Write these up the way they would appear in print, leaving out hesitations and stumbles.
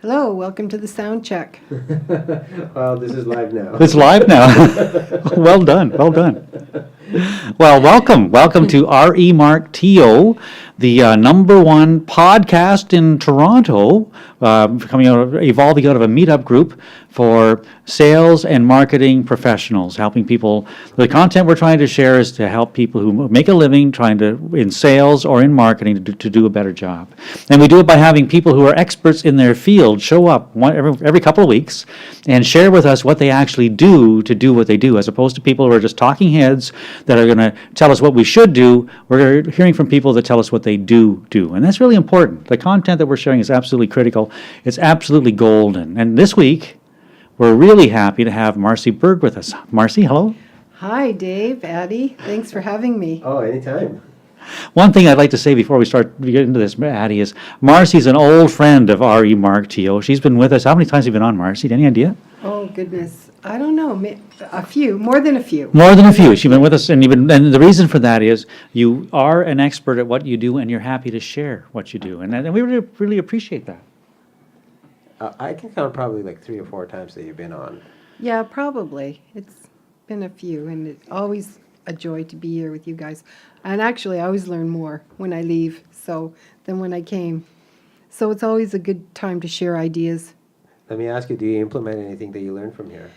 Hello, welcome to the sound check. Well, this is live now. It's live now. Well done, well done. Well, welcome to ReMarkTO, the #1 podcast in Toronto, evolving out of a meetup group for sales and marketing professionals, helping people. The content we're trying to share is to help people who make a living in sales or in marketing to do a better job. And we do it by having people who are experts in their field show up every couple of weeks and share with us what they actually do to do what they do, as opposed to people who are just talking heads that are going to tell us what we should do. We're hearing from people that tell us what they do. And that's really important. The content that we're sharing is absolutely critical. It's absolutely golden. And this week, we're really happy to have Marcy Berg with us. Marcy, hello. Hi, Dave, Addie. Thanks for having me. Oh, anytime. One thing I'd like to say before we get into this, Addie, is Marcy's an old friend of ReMarkTO. She's been with us. How many times have you been on, Marcy? Any idea? Oh, goodness. I don't know. A few. More than a few. More than a few. She's been with us, and the reason for that is you are an expert at what you do, and you're happy to share what you do, and we really, really appreciate that. I can count probably like 3 or 4 times that you've been on. Yeah, probably. It's been a few, and it's always a joy to be here with you guys. And actually, I always learn more when I leave than when I came. So it's always a good time to share ideas. Let me ask you, do you implement anything that you learned from here?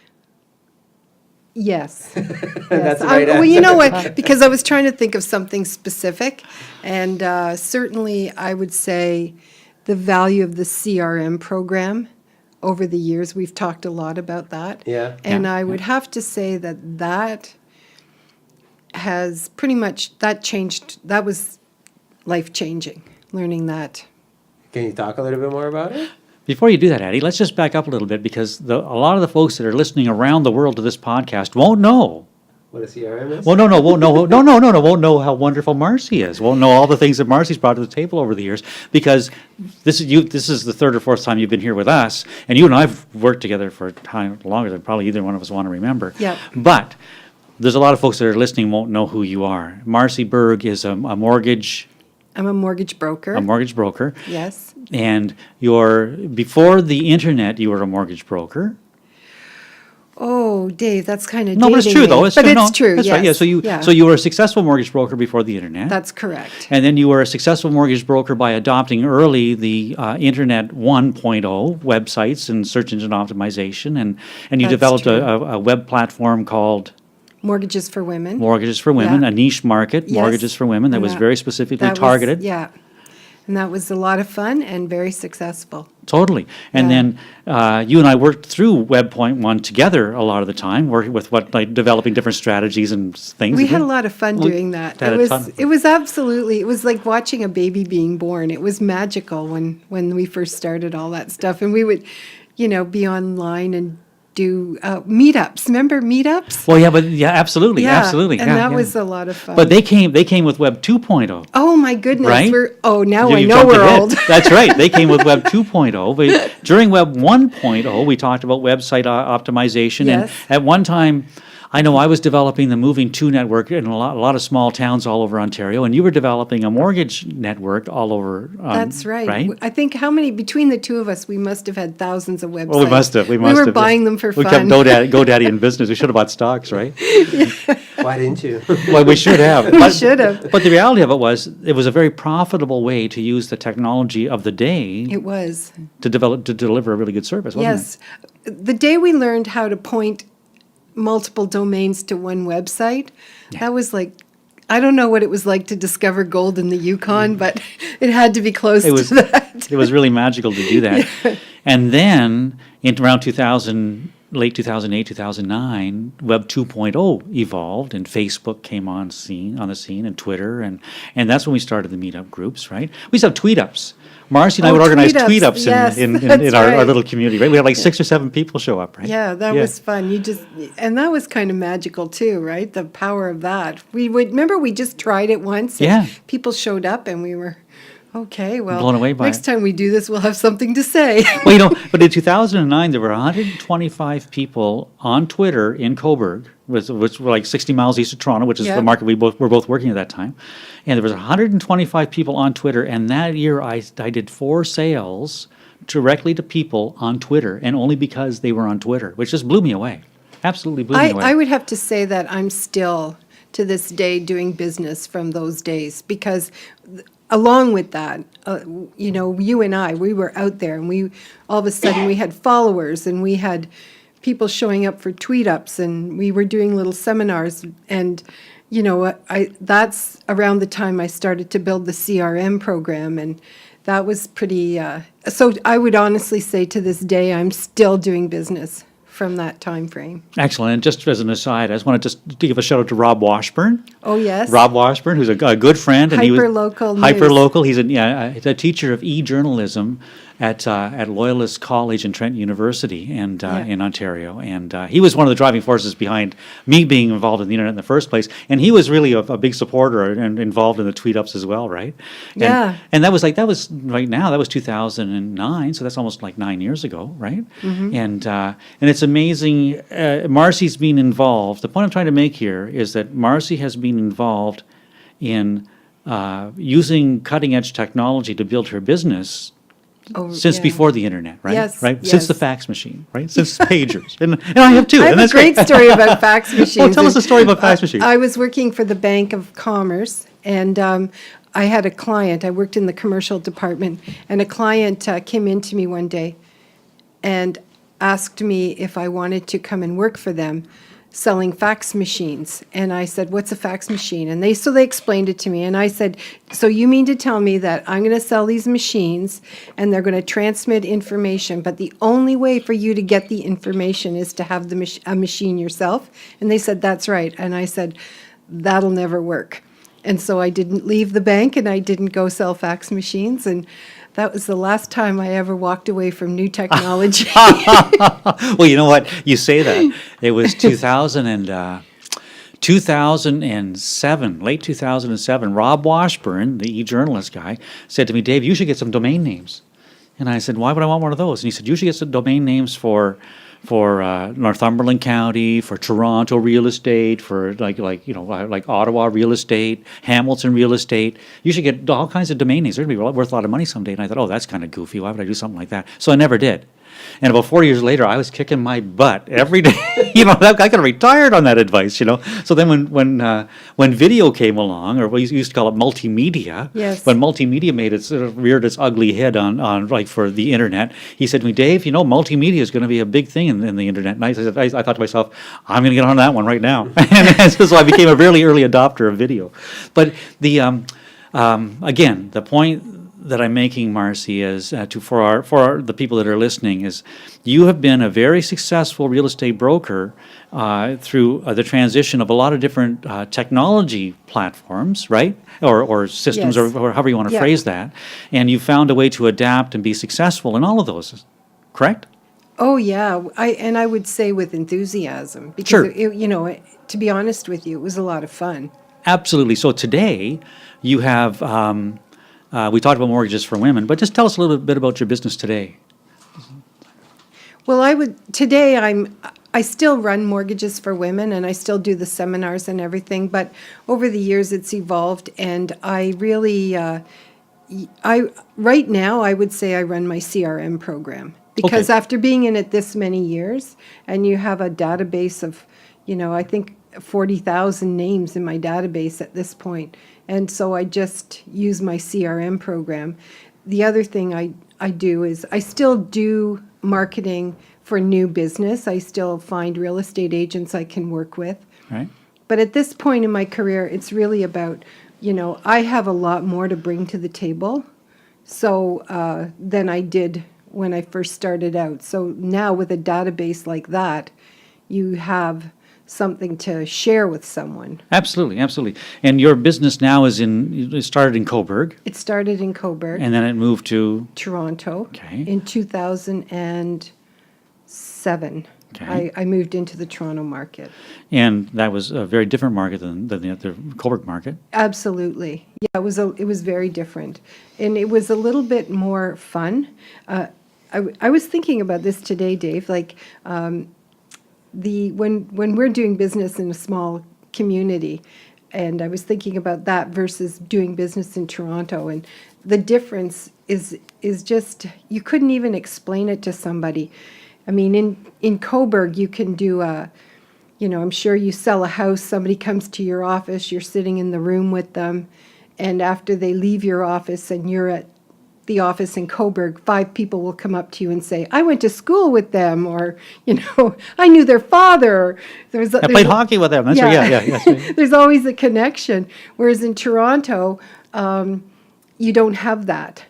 Yes. That's the right Well, you answer. know what? Because I was trying to think of something specific, and certainly I would say the value of the CRM program. Over the years, we've talked a lot about that. Yeah. And I would have to say that has pretty much, that was life-changing, learning that. Can you talk a little bit more about it? Before you do that, Addie, let's just back up a little bit, because a lot of the folks that are listening around the world to this podcast won't know. What a CRM is? Well, won't know how wonderful Marcy is. Won't know all the things that Marcy's brought to the table over the years, because this is the 3rd or 4th time you've been here with us, and you and I've worked together for a time longer than probably either one of us want to remember. Yep. But there's a lot of folks that are listening won't know who you are. Marcy Berg is a mortgage I'm a mortgage broker. broker, Yes. and before the internet, you were a mortgage broker. Oh, Dave, that's kind of No, but it's dating true, me. though. But it's true, That's yes. right, yeah. So you were a successful mortgage broker before the internet. That's correct. And then you were a successful mortgage broker by adopting early the Internet 1.0 websites and search engine optimization, and you That's developed true. a web platform called Mortgages for Women. Mortgages for Women, Yeah. a niche market, Yes. mortgages for women, that And was very specifically that was- targeted. Yeah. And that was a lot of fun and very successful. Totally. And Yeah. then you and I worked through Web.1 together a lot of the time, working with developing different strategies and things. We had a lot of fun doing that. had a ton of fun. It was like watching a baby being born. It was magical when we first started all that stuff. And we would, be online and do meetups. Remember meetups? Well, absolutely, absolutely. And yeah, that yeah. was a lot of fun. But they came with Web 2.0. Oh my goodness. Right? Now You I know jumped we're ahead. old. That's right. They came with Web 2.0. But during Web 1.0, we talked about website optimization. Yes. And at one time, I know I was developing the Moving To network in a lot of small towns all over Ontario, and you were developing a mortgage network all over. That's right. Right? I think between the two of us, we must have had thousands of websites. Well, we must have. We were buying them for we fun. kept GoDaddy in business. We should have bought stocks, right? Why didn't you? Well, we should have. We should have. But the reality of it was a very profitable way to use the technology of the day It was. to deliver a really good service, wasn't Yes. The day we learned how to point multiple domains to one website, that was like, I don't know what it was like to discover gold in the Yukon, but it had to be close It was- to that. It was really magical to do that. And then in around 2000, late 2008, 2009, Web 2.0 evolved, and Facebook came on the scene, and Twitter, and that's when we started the meetup groups, right? We used to have tweet-ups. Marcy and I would organize tweet-ups, tweet-ups yes, in that's our right. little community, right? We had like 6 or 7 people show up, right? Yeah, that was fun. And that was kind of magical too, right? The power of that. Remember we just tried it once. And Yeah. people showed up and we were, okay, well, Blown away by next it. time we do this, we'll have something to say. Well, but in 2009, there were 125 people on Twitter in Cobourg, which were like 60 miles east of Toronto, which is Yeah. the market we were both working at that time. And there was 125 people on Twitter, and that year I did 4 sales directly to people on Twitter, and only because they were on Twitter, which just blew me away. Absolutely blew me away. I would have to say that I'm still, to this day, doing business from those days because along with that, you and I, we were out there and we, all of a sudden, we had followers and we had people showing up for tweet ups and we were doing little seminars and, that's around the time I started to build the CRM program and that was pretty, so I would honestly say to this day, I'm still doing business from that time frame. Excellent. And just as an aside, I just want to give a shout out to Rob Washburn. Oh, yes. Rob Washburn, who's a good friend. And Hyperlocal news. Hyperlocal. He's a teacher of e-journalism at Loyalist College and Trent University in Ontario. And he was one of the driving forces behind me being involved in the internet in the first place. And he was really a big supporter and involved in the tweet ups as well, right? Yeah. And that was right now, that was 2009. So that's almost like 9 years ago, right? Mm-hmm. And it's amazing. Marcy's been involved. The point I'm trying to make here is that Marcy has been involved in using cutting edge technology to build her business since before the internet, right? Yes, right. yes. Since the fax machine, right? Since pagers, and I have two. I and have a that's great story about fax machines. Well, tell us a story about fax machines. I was working for the Bank of Commerce, and I had a client. I worked in the commercial department, and a client came in to me one day and asked me if I wanted to come and work for them selling fax machines. And I said, what's a fax machine? And they explained it to me. And I said, so you mean to tell me that I'm going to sell these machines and they're going to transmit information, but the only way for you to get the information is to have a machine yourself? And they said, that's right. And I said, that'll never work. And so I didn't leave the bank and I didn't go sell fax machines. And that was the last time I ever walked away from new technology. Well, you know what? You say that. It was 2007, late 2007. Rob Washburn, the e-journalist guy, said to me, Dave, you should get some domain names. And I said, why would I want one of those? And he said, you should get some domain names for Northumberland County, for Toronto real estate, for like Ottawa real estate, Hamilton real estate. You should get all kinds of domain names. They're going to be worth a lot of money someday. And I thought, oh, that's kind of goofy. Why would I do something like that? So I never did. And about 4 years later, I was kicking my butt every day. I got retired on that advice. So then when video came along, or we used to call it multimedia, yes. When multimedia reared its ugly head on for the internet, he said to me, Dave, multimedia is going to be a big thing in the internet. And I thought to myself, I'm going to get on that one right now. And so I became a really early adopter of video. But again, the point that I'm making, Marcy, is for the people that are listening, is you have been a very successful real estate broker through the transition of a lot of different technology platforms, right, or systems, yes. or however you want to phrase that, and you found a way to adapt and be successful in all of those. Correct? Oh yeah, I would say with enthusiasm because Sure. To be honest with you, it was a lot of fun. Absolutely. So today you have. We talked about mortgages for women, but just tell us a little bit about your business today. Well, I still run mortgages for women and I still do the seminars and everything, but over the years it's evolved and I really, right now I would say I run my CRM program because after being in it this many years and you have a database of, I think 40,000 names in my database at this point. And so I just use my CRM program. The other thing I do is I still do marketing for new business. I still find real estate agents I can work with. Right. But at this point in my career, it's really about, I have a lot more to bring to the table than I did when I first started out. So now with a database like that, you have something to share with someone. Absolutely. And your business now it started in Coburg. It started in Coburg. And then it moved to? Toronto. Okay. In 2007. Okay. I moved into the Toronto market. And that was a very different market than the Coburg market. Absolutely. Yeah, it was very different. And it was a little bit more fun. I was thinking about this today, Dave, like when we're doing business in a small community, and I was thinking about that versus doing business in Toronto, and the difference is just, you couldn't even explain it to somebody. I mean, in Coburg, you can do I'm sure you sell a house, somebody comes to your office, you're sitting in the room with them, and after they leave your office and you're at the office in Coburg, 5 people will come up to you and say, I went to school with them, or, I knew their father. I played hockey with them. That's right. Yeah, that's right. There's always a connection. Whereas in Toronto, you don't have that.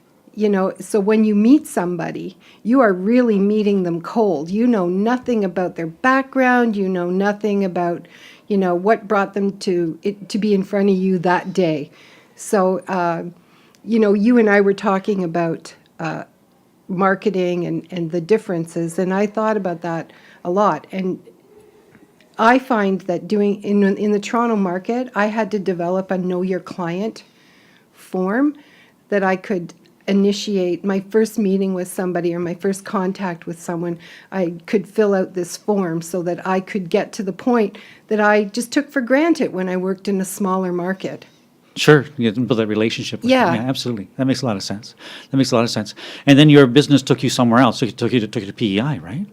So when you meet somebody, you are really meeting them cold. You know nothing about their background. You know nothing about, what brought them to be in front of you that day. So, you and I were talking about marketing and the differences, and I thought about that a lot. And I find that doing in the Toronto market, I had to develop a know your client form that I could initiate my first meeting with somebody or my first contact with someone. I could fill out this form so that I could get to the point that I just took for granted when I worked in a smaller market. Sure, you can build that relationship with Yeah. them. Yeah, absolutely. That makes a lot of sense. And then your business took you somewhere else. So it took you to PEI, right?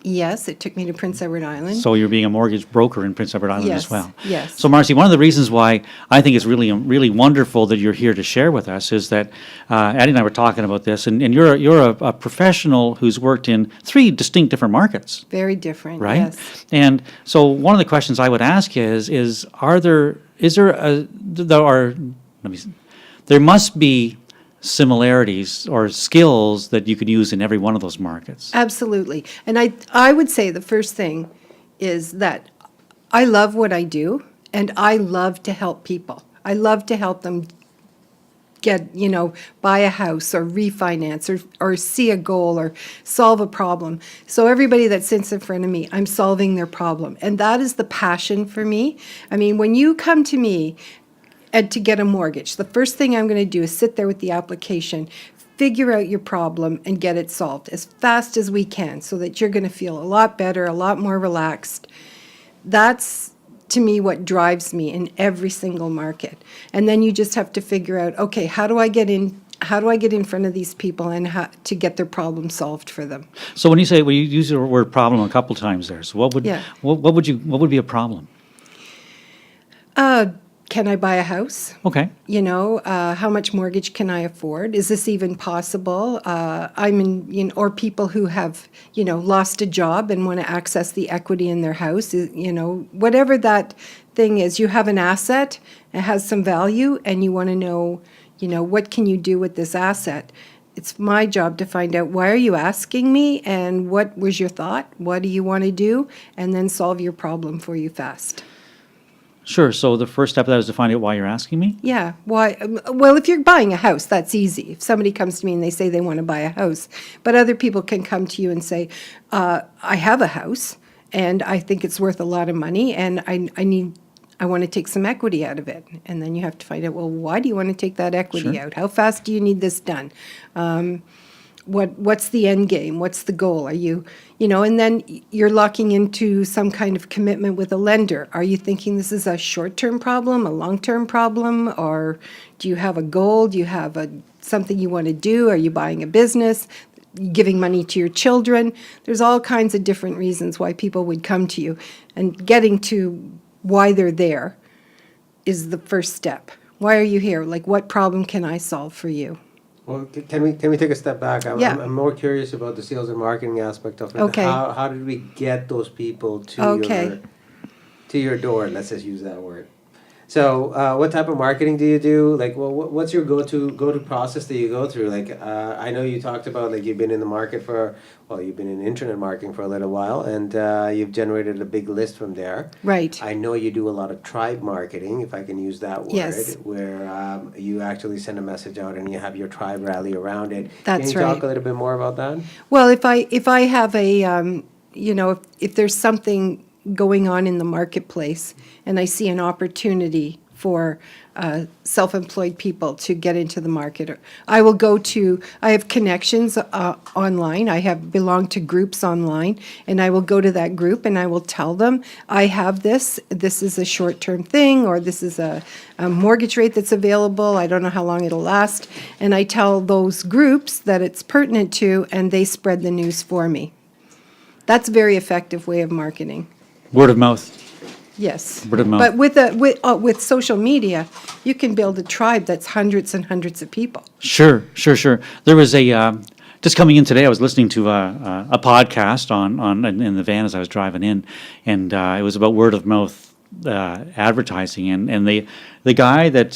Yes, it took me to Prince Edward Island. So you're being a mortgage broker in Prince Edward Island Yes, as well. yes. So Marcy, one of the reasons why I think it's really, really wonderful that you're here to share with us is that Addie and I were talking about this, and you're a professional who's worked in 3 distinct different markets, Very different, right? yes. And so one of the questions I would ask is there must be similarities or skills that you could use in every one of those markets. Absolutely. And I would say the first thing is that I love what I do, and I love to help people. I love to help them get, buy a house or refinance or see a goal or solve a problem. So everybody that sits in front of me, I'm solving their problem. And that is the passion for me. I mean, when you come to me and to get a mortgage, the first thing I'm going to do is sit there with the application, figure out your problem, and get it solved as fast as we can so that you're going to feel a lot better, a lot more relaxed. That's, to me, what drives me in every single market. And then you just have to figure out, okay, how do I get in front of these people and how to get their problem solved for them? So when you use the word problem a couple times there, so what would be a problem? Can I buy a house? Okay. How much mortgage can I afford? Is this even possible? Or people who have, lost a job and want to access the equity in their house. Whatever that thing is, you have an asset, it has some value, and you want to know, what can you do with this asset? It's my job to find out, why are you asking me, and what was your thought? What do you want to do? And then solve your problem for you fast. Sure. So the first step of that is to find out why you're asking me? Yeah. Why? Well, if you're buying a house, that's easy. If somebody comes to me and they say they want to buy a house, but other people can come to you and say, I have a house and I think it's worth a lot of money and I want to take some equity out of it. And then you have to find out, well, why do you want to take that equity out? How fast do you need this done? What's the end game? What's the goal? Are you, and then you're locking into some kind of commitment with a lender. Are you thinking this is a short-term problem, a long-term problem, or do you have a goal? Do you have something you want to do? Are you buying a business? Giving money to your children? There's all kinds of different reasons why people would come to you, and getting to why they're there is the first step. Why are you here? Like, what problem can I solve for you? Well, can we take a step back? Yeah. I'm more curious about the sales and marketing aspect of it. Okay. How did we get those people to your door? Let's just use that word. So, what type of marketing do you do? Like, well, what's your go-to process that you go through? Like, I know you talked about like you've been in the market you've been in internet marketing for a little while, and you've generated a big list from there. Right. I know you do a lot of tribe marketing, if I can use that word, Yes. where you actually send a message out and you have your tribe rally around it. That's Can you right. talk a little bit more about that? Well, if I have a, if there's something going on in the marketplace and I see an opportunity for self-employed people to get into the market. I have connections online. I belong to groups online, and I will go to that group and I will tell them, I have this is a short-term thing, or this is a mortgage rate that's available. I don't know how long it'll last. And I tell those groups that it's pertinent to, and they spread the news for me. That's a very effective way of marketing. Word of mouth. Yes. Word of mouth. But with social media, you can build a tribe that's hundreds and hundreds of people. Sure. There was just coming in today, I was listening to a podcast on in the van as I was driving in, and it was about word of mouth advertising, and the guy that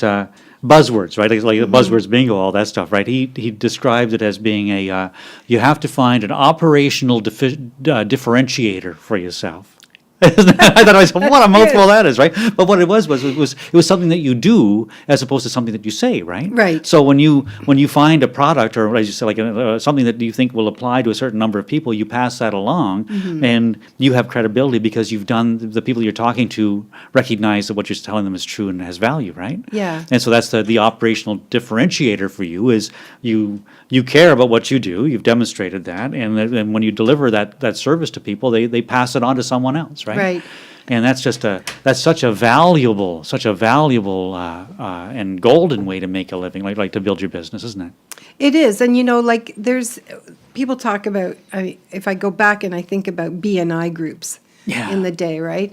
buzzwords, right? Like buzzwords bingo, all that stuff, right? He described it as being you have to find an operational differentiator for yourself. I thought, I said, what a mouthful that is, right? But what it was something that you do as opposed to something that you say, right? Right. So when you find a product, or as you say, like something that you think will apply to a certain number of people, you pass that along, and you have credibility because the people you're talking to recognize that what you're telling them is true and has value, right? Yeah. And so that's the operational differentiator for you is you care about what you do, you've demonstrated that, and when you deliver that service to people, they pass it on to someone else, right? Right. And that's such a valuable and golden way to make a living, like to build your business, isn't it? It is. And, like there's people talk about, if I go back and I think about BNI groups in the day, right?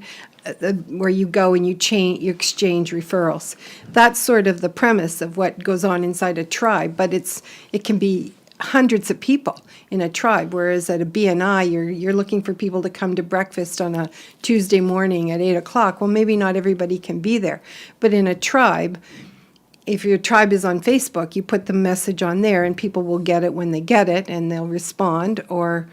Where you go and you exchange referrals. That's sort of the premise of what goes on inside a tribe, but it can be hundreds of people in a tribe, whereas at a BNI, you're looking for people to come to breakfast on a Tuesday morning at 8:00. Well, maybe not everybody can be there, but in a tribe, if your tribe is on Facebook, you put the message on there, and people will get it when they get it, and they'll respond. Or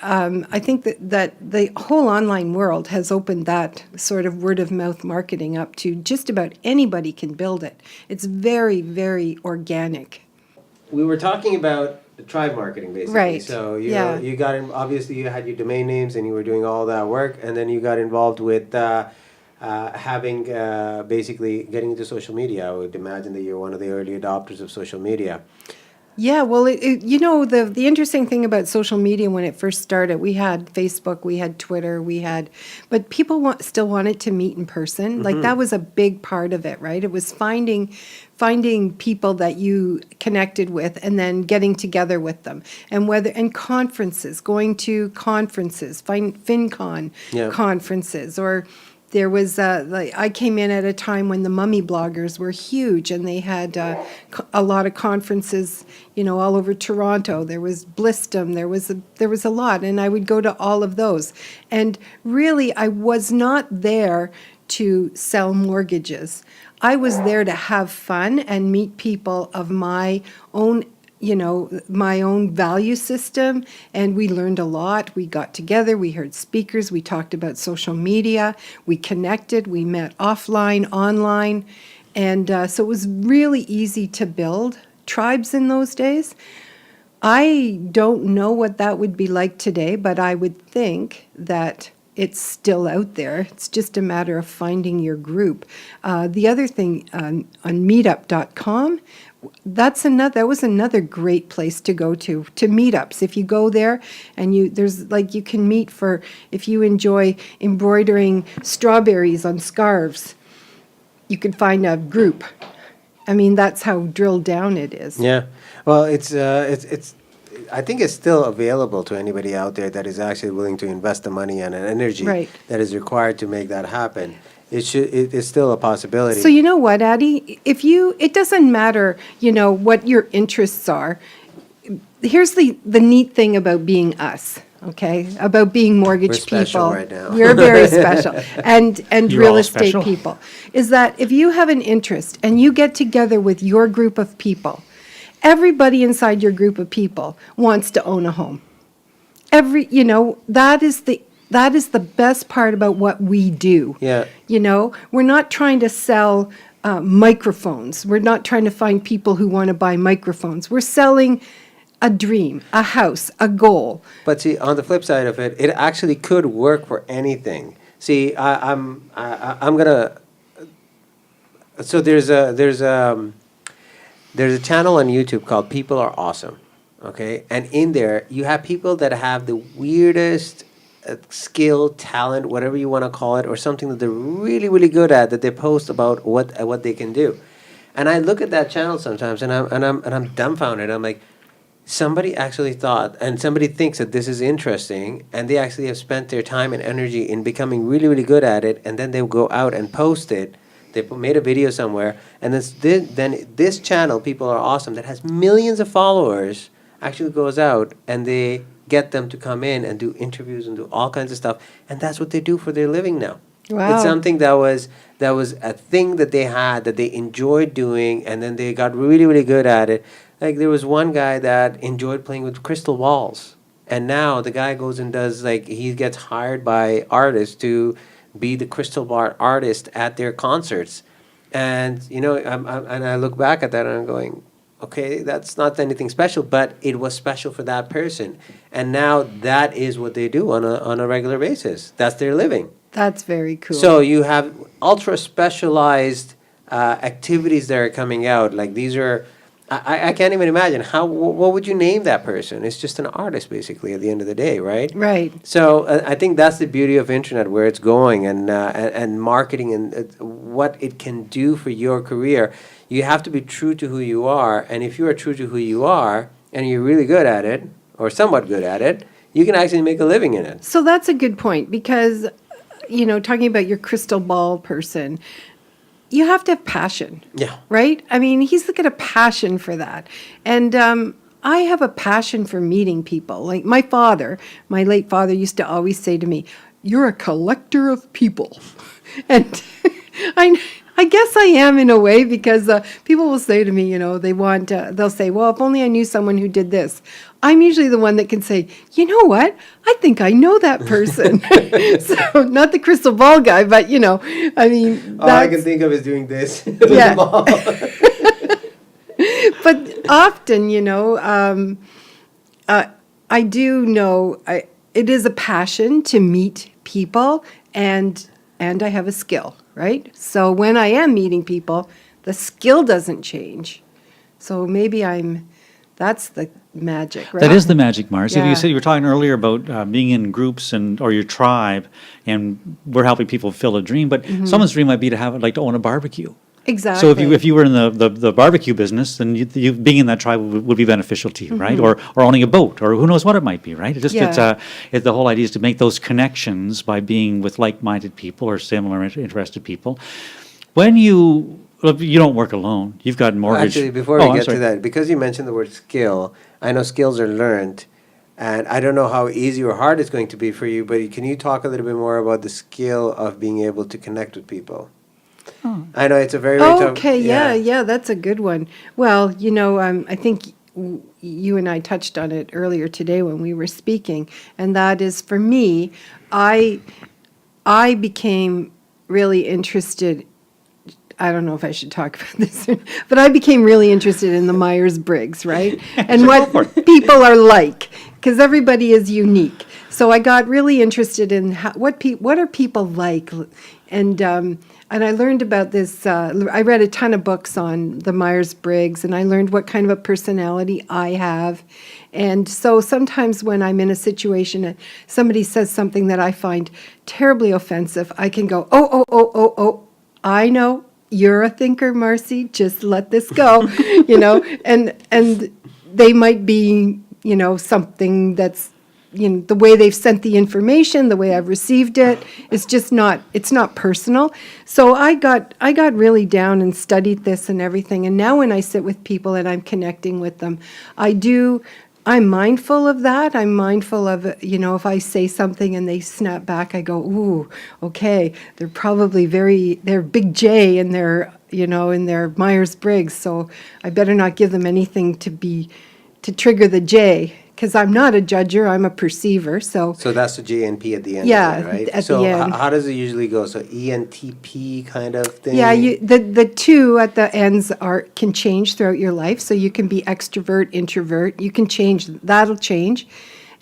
I think that the whole online world has opened that sort of word of mouth marketing up to just about anybody can build it. It's very, very organic. We were talking about tribe marketing, basically. Right. So Yeah. you got in, obviously you had your domain names and you were doing all that work, and then you got involved with having basically getting into social media. I would imagine that you're one of the early adopters of social media. Yeah, well, the interesting thing about social media when it first started, we had Facebook, we had Twitter, but people still wanted to meet in person. Like that was a big part of it, right? It was finding people that you connected with and then getting together with them, and conferences, going to conferences, FinCon conferences, or. There was, I came in at a time when the mummy bloggers were huge, and they had a lot of conferences, all over Toronto. There was Blistum, there was a lot, and I would go to all of those. And really, I was not there to sell mortgages. I was there to have fun and meet people of my own my own value system, and we learned a lot. We got together, we heard speakers, we talked about social media, we connected, we met offline, online, and so it was really easy to build tribes in those days. I don't know what that would be like today, but I would think that it's still out there. It's just a matter of finding your group. The other thing, on meetup.com, that was another great place to go to meetups. If you go there and you can meet if you enjoy embroidering strawberries on scarves, you can find a group. I mean, that's how drilled down it is. Yeah. Well, it's I think it's still available to anybody out there that is actually willing to invest the money and an energy that is required to make that happen. It is still a possibility. So you know what, Addie? It doesn't matter, what your interests are. Here's the neat thing about being us, okay? About being mortgage We're people. special right now. We're very special. And You're real all estate special. people. Is that if you have an interest and you get together with your group of people, everybody inside your group of people wants to own a home. That is the best part about what we do. Yeah. We're not trying to sell microphones. We're not trying to find people who want to buy microphones. We're selling a dream, a house, a goal. But see, on the flip side of it, it actually could work for anything. See, I'm gonna so there's a channel on YouTube called People Are Awesome. Okay, and in there you have people that have the weirdest skill, talent, whatever you want to call it, or something that they're really, really good at that they post about what they can do. And I look at that channel sometimes, and I'm dumbfounded. I'm like, somebody actually thought, and somebody thinks that this is interesting, and they actually have spent their time and energy in becoming really, really good at it, and then they go out and post it. They made a video somewhere, and then this channel, People Are Awesome, that has millions of followers, actually goes out and they get them to come in and do interviews and do all kinds of stuff, and that's what they do for their living now. Wow. It's something that was a thing that they had, that they enjoyed doing, and then they got really, really good at it. Like, there was one guy that enjoyed playing with crystal balls, and now the guy goes and does, like, he gets hired by artists to be the crystal ball artist at their concerts. And and I look back at that and I'm going, okay, that's not anything special, but it was special for that person, and now that is what they do on a regular basis. That's their living. That's very cool. So you have ultra specialized activities that are coming out. Like, these are, I can't even imagine what would you name that person? It's just an artist, basically, at the end of the day, right? Right. So I think that's the beauty of internet, where it's going, and marketing, and what it can do for your career. You have to be true to who you are, and if you are true to who you are, and you're really good at it, or somewhat good at it, you can actually make a living in it. So that's a good point, because, talking about your crystal ball person, you have to have passion. Yeah. Right? I mean, he's got a passion for that. And I have a passion for meeting people. Like, my late father used to always say to me, "You're a collector of people." And I guess I am, in a way, because people will say to me, they'll say, "Well, if only I knew someone who did this." I'm usually the one that can say, "You know what? I think I know that person." So, not the crystal ball guy, but, I mean. All I can think of is doing this. Yeah. But often, I do know it is a passion to meet people, and I have a skill, right? So when I am meeting people, the skill doesn't change. So maybe that's the magic, right? That is the magic, Marcy. Yeah. You said you were talking earlier about being in groups or your tribe, and we're helping people fill a dream. But someone's dream might be to to own a barbecue. Exactly. So if you were in the barbecue business, then you being in that tribe would be beneficial to you, right? Or owning a boat, or who knows what it might be, right? It's the whole idea is to make those connections by being with like-minded people or similar interested people. When you don't work alone, you've got mortgage. Actually, before we get to that, because you mentioned the word skill, I know skills are learned, and I don't know how easy or hard it's going to be for you, but can you talk a little bit more about the skill of being able to connect with people? I know it's a very, very tough. Okay, yeah, that's a good one. Well, I think you and I touched on it earlier today when we were speaking, and that is, for me, I became really interested. I don't know if I should talk about this, but I became really interested in the Myers-Briggs, right? And what people are like, because everybody is unique. So I got really interested in what are people like, and I learned about this. I read a ton of books on the Myers-Briggs, and I learned what kind of a personality I have. And so sometimes when I'm in a situation and somebody says something that I find terribly offensive, I can go, oh, I know. You're a thinker, Marcy. Just let this go, and they might be, something that's, the way they've sent the information, the way I've received it, it's not personal. So I got really down and studied this and everything. And now when I sit with people and I'm connecting with them, I'm mindful of that. I'm mindful of, if I say something and they snap back, I go, ooh, okay, they're probably they're big J in their, in their Myers-Briggs, so I better not give them anything to trigger the J, because I'm not a judger, I'm a perceiver, so. So that's the JNP at the end, Yeah, of it, right? at so the end. How does it usually go? So ENTP kind of thing? Yeah, the two at the ends can change throughout your life, so you can be extrovert, introvert, you can change, that'll change.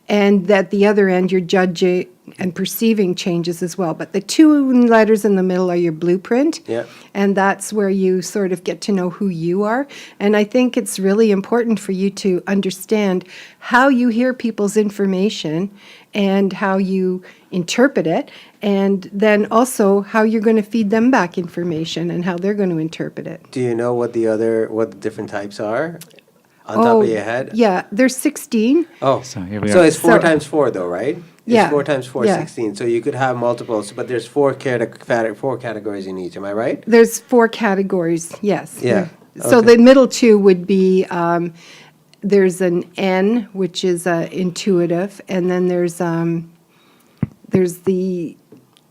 and at the other end, you're judging and perceiving changes as well. But the two letters in the middle are your blueprint. Yeah. And that's where you sort of get to know who you are. And I think it's really important for you to understand how you hear people's information and how you interpret it, and then also how you're going to feed them back information and how they're going to interpret it. Do you know what the different types are on top of your head? Yeah, there's 16. Oh, So here we so are. it's 4 So- times 4 though, right? Yeah. It's 4 times 4, Yeah. 16. So you could have multiples, but there's four categories in each. Am I right? There's 4 categories, yes. Yeah, So okay. the middle two would be, there's an N, which is intuitive, and then there's the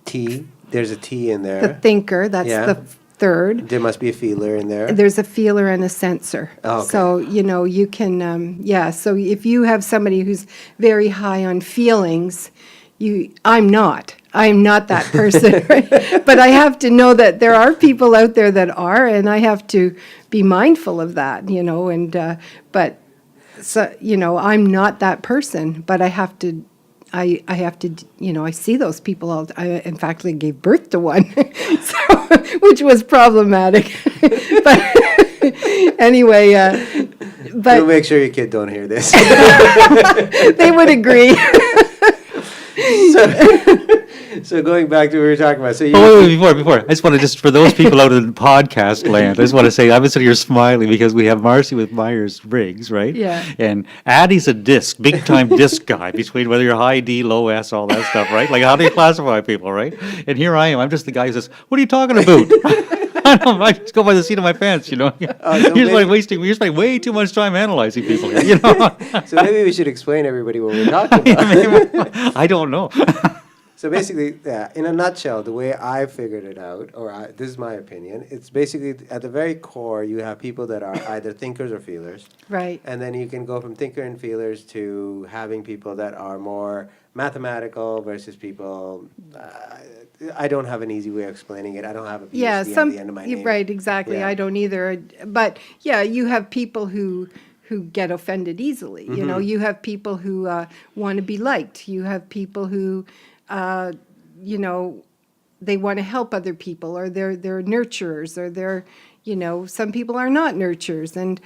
T. There's a T in the there. thinker, that's Yeah. the third. There must be a feeler in there. There's a feeler and a sensor. Oh, okay. So, you can, so if you have somebody who's very high on feelings, I'm not that person, right? But I have to know that there are people out there that are, and I have to be mindful of that, but, so, I'm not that person, but I have to, I see those people all, in fact, I gave birth to one, which was problematic. But anyway, You'll but make sure your kid don't hear this. they would agree. So going back to what we were talking about. So you, Oh, wait, before. I just want to for those people out in podcast land, I just want to say, I'm sitting here smiling because we have Marcy with Myers-Briggs, right? Yeah. And Addie's a big time disc guy, between whether you're high D, low S, all that stuff, right? Like, how do you classify people, right? And here I am, I'm just the guy who says, what are you talking about? I just go by the seat of my pants, so You're spending way too much time analyzing people here, so maybe we should explain everybody what we're talking about. I don't know. So basically, yeah, in a nutshell, the way I figured it out, this is my opinion, it's basically at the very core, you have people that are either thinkers or feelers. Right. And then you can go from thinker and feelers to having people that are more mathematical versus people. I don't have an easy way of explaining it. I don't have a PhD Yeah, at the end of my name. right, exactly. Yeah. I don't either. But yeah, you have people who get offended easily. Mm-hmm. You have people who want to be liked. You have people who, they want to help other people, or they're nurturers, or they're, some people are not nurturers, and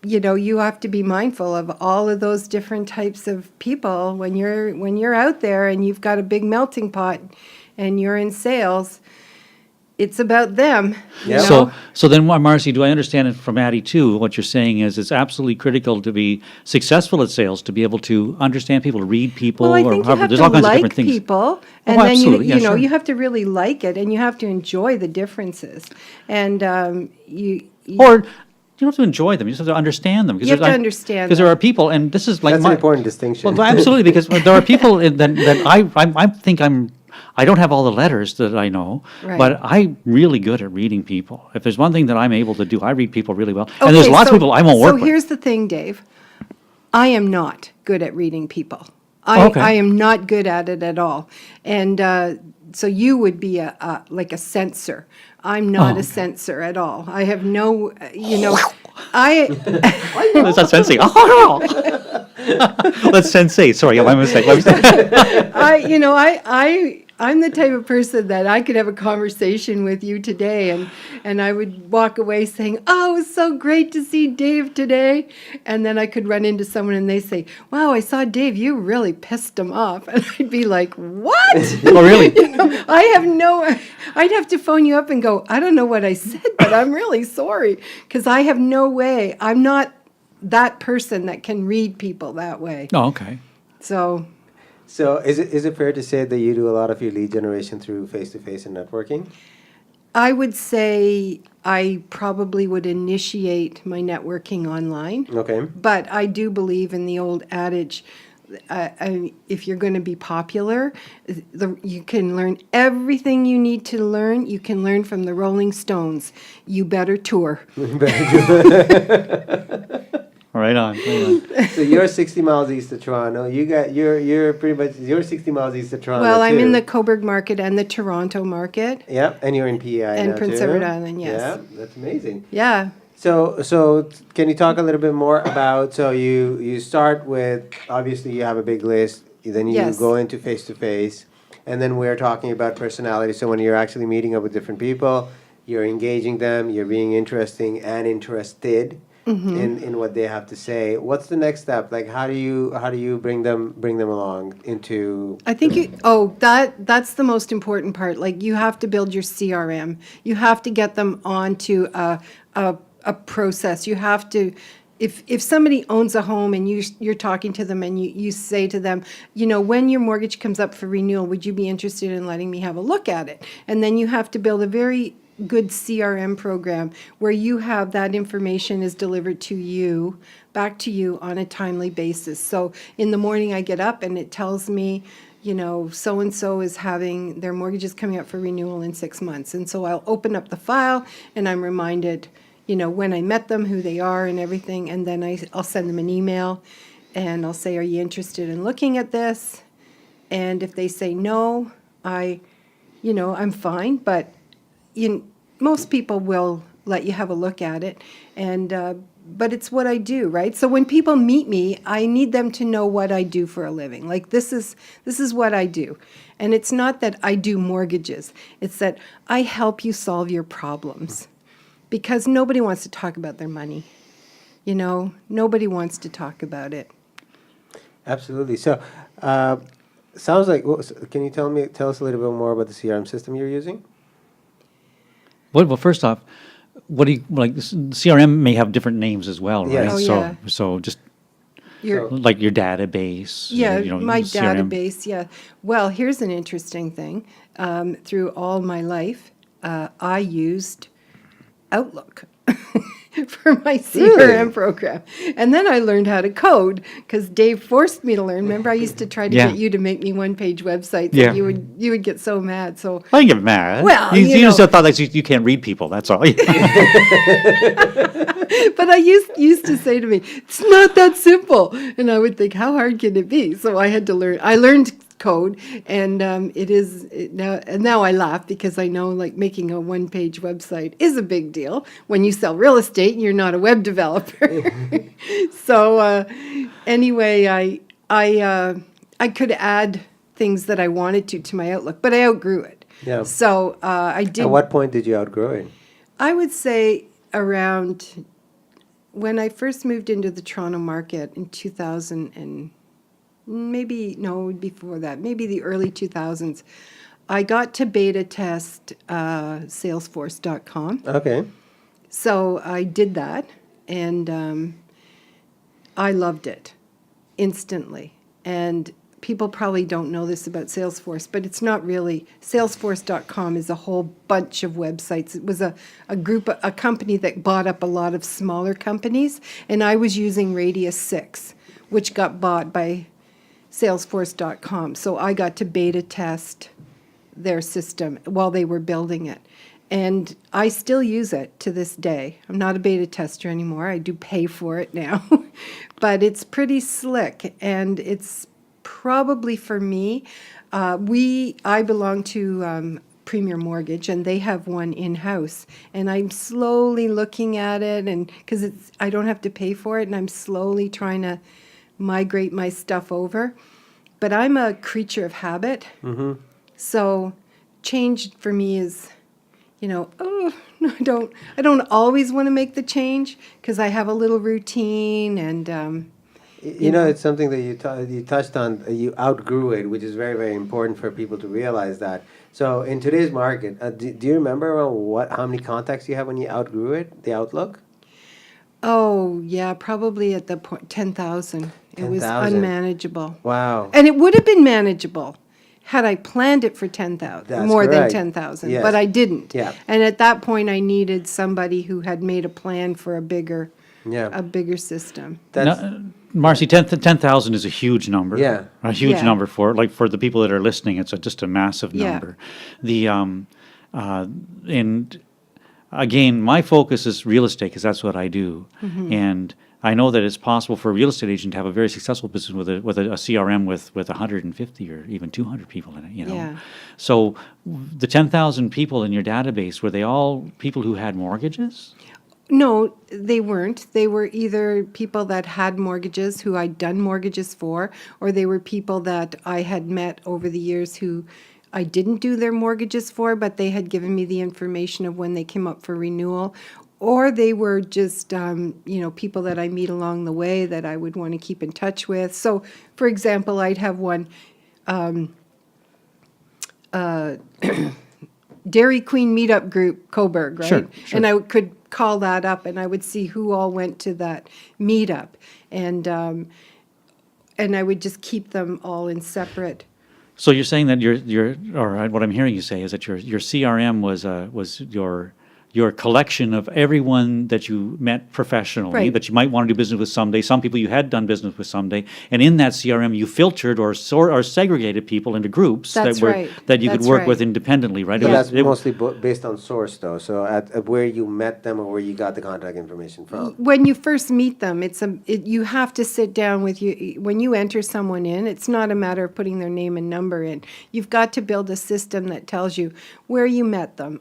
you have to be mindful of all of those different types of people when you're out there and you've got a big melting pot and you're in sales. It's about them. you Yeah. know? So then, Marcy, do I understand it from Addie too? What you're saying is it's absolutely critical to be successful at sales, to be able to understand people, read people, Well, I or think you however. have There's to all kinds of like different things. people, and Oh, then absolutely. Yeah, sure. you have to really like it, and you have to enjoy the differences, and you Or you don't have to enjoy them; you just have to understand them. You have to understand because there are people, and this is like That's an important distinction. Well, absolutely, because there are people that I think I don't have all the letters that I know, Right. but I'm really good at reading people. If there's one thing that I'm able to do, I read people really well. And there's Okay, lots of people I won't work So with. here's the thing, Dave. I am not good at reading people. Okay. I am not good at it at all. And so you would be like a censor. I'm not a censor at all. I have no, I That's not sensei. That's sensei. Sorry, my mistake. I'm the type of person that I could have a conversation with you today, and I would walk away saying, "Oh, it was so great to see Dave today," and then I could run into someone and they say, "Wow, I saw Dave. You really pissed him off," and I'd be like, "What?" Oh, really? I'd have to phone you up and go, "I don't know what I said, but I'm really sorry," because I have no way. I'm not that person that can read people that way. Oh, okay. So. So is it fair to say that you do a lot of your lead generation through face-to-face and networking? I would say I probably would initiate my networking online, Okay. but I do believe in the old adage, if you're going to be popular, you can learn everything you need to learn. You can learn from the Rolling Stones. You better tour. Right on. So you're 60 miles east of Toronto. You're pretty much 60 miles east of Toronto. Well, I'm too. in the Cobourg market and the Toronto market. Yeah, and you're in PEI And now Prince too. Edward Island, yes. Yeah, that's amazing. Yeah. So can you talk a little bit more about, so you start with, obviously you have a big list, then you Yes. go into face to face, and then we're talking about personality. So when you're actually meeting up with different people, you're engaging them, you're being interesting and interested in what they have to say. What's the next step? Like how do you bring them along into I think that's the most important part. Like you have to build your CRM. You have to get them onto a process. You have to, if somebody owns a home and you're talking to them and you say to them, when your mortgage comes up for renewal, would you be interested in letting me have a look at it? And then you have to build a very good CRM program where you have that information is delivered to you, back to you on a timely basis. So in the morning I get up and it tells me, so-and-so is having their mortgages coming up for renewal in 6 months. And so I'll open up the file and I'm reminded, when I met them, who they are and everything. And then I'll send them an email and I'll say, are you interested in looking at this? And if they say no, I'm fine. But most people will let you have a look at it. And but it's what I do, right? So when people meet me, I need them to know what I do for a living. Like this is what I do. And it's not that I do mortgages. It's that I help you solve your problems. Because nobody wants to talk about their money. Nobody wants to talk about it. Absolutely. So, sounds like. Can you tell us a little bit more about the CRM system you're using? Well, first off, what do you like? CRM may have different names as well, right? Yes. Oh, so, yeah. so just You're, like your database. Yeah, my CRM. database, yeah. Well, here's an interesting thing. Through all my life, I used Outlook for my CRM program. And then I learned how to code because Dave forced me to learn. Remember, I used to try to Yeah. get you to make me one-page websites. Yeah. And you would get so mad. So I didn't get mad. Well, you you just know. thought like you can't read people. That's all. But I used to say to me, it's not that simple. And I would think, how hard can it be? So I had to learn. I learned code, and now I laugh because I know like making a one-page website is a big deal when you sell real estate and you're not a web developer. So anyway, I could add things that I wanted to my Outlook, but I outgrew it. Yeah. So I did. At what point did you outgrow it? I would say around when I first moved into the Toronto market in 2000 and before that, maybe the early 2000s, I got to beta test Salesforce.com. Okay. So I did that, and I loved it instantly. And people probably don't know this about Salesforce, but it's not really. Salesforce.com is a whole bunch of websites. It was a company that bought up a lot of smaller companies, and I was using Radius 6, which got bought by Salesforce.com. So I got to beta test their system while they were building it. And I still use it to this day. I'm not a beta tester anymore. I do pay for it now. But it's pretty slick, and it's probably for me. I belong to Premier Mortgage, and they have one in-house. And I'm slowly looking at it, and because I don't have to pay for it, and I'm slowly trying to migrate my stuff over. But I'm a creature of habit. Mm-hmm. So change for me is, I don't always want to make the change because I have a little routine and. It's something that you touched on. You outgrew it, which is very, very important for people to realize that. So in today's market, do you remember how many contacts you have when you outgrew it, the Outlook? Oh, yeah, probably at the point 10,000. It was 10,000. unmanageable. Wow. And it would have been manageable had I planned it for 10,000, That's more than correct. 10,000, Yes. but I didn't. Yeah. And at that point, I needed somebody who had made a plan for a bigger system. Marcy, 10,000 is a huge number. Yeah. A huge Yeah. number for the people that are listening. It's just a massive Yeah. number. And again, my focus is real estate because that's what I do. Mm-hmm. And I know that it's possible for a real estate agent to have a very successful business with a CRM with 150 or even 200 people in it. Yeah. So the 10,000 people in your database, were they all people who had mortgages? No, they weren't. They were either people that had mortgages who I'd done mortgages for, or they were people that I had met over the years who I didn't do their mortgages for, but they had given me the information of when they came up for renewal. Or they were just, people that I meet along the way that I would want to keep in touch with. So, for example, I'd have one Dairy Queen meetup group, Coburg, right? Sure. And I could call that up, and I would see who all went to that meetup, and I would just keep them all in separate. So you're saying that or what I'm hearing you say is that your CRM was your collection of everyone that you met professionally, Right. that you might want to do business with someday, some people you had done business with someday, and in that CRM you filtered or segregated people into groups That's that were right. that you could That's work right. with independently, right? But Yeah. that's mostly based on source, though. So at where you met them or where you got the contact information from. When you first meet them, you have to sit down with you. When you enter someone in, it's not a matter of putting their name and number in. You've got to build a system that tells you where you met them.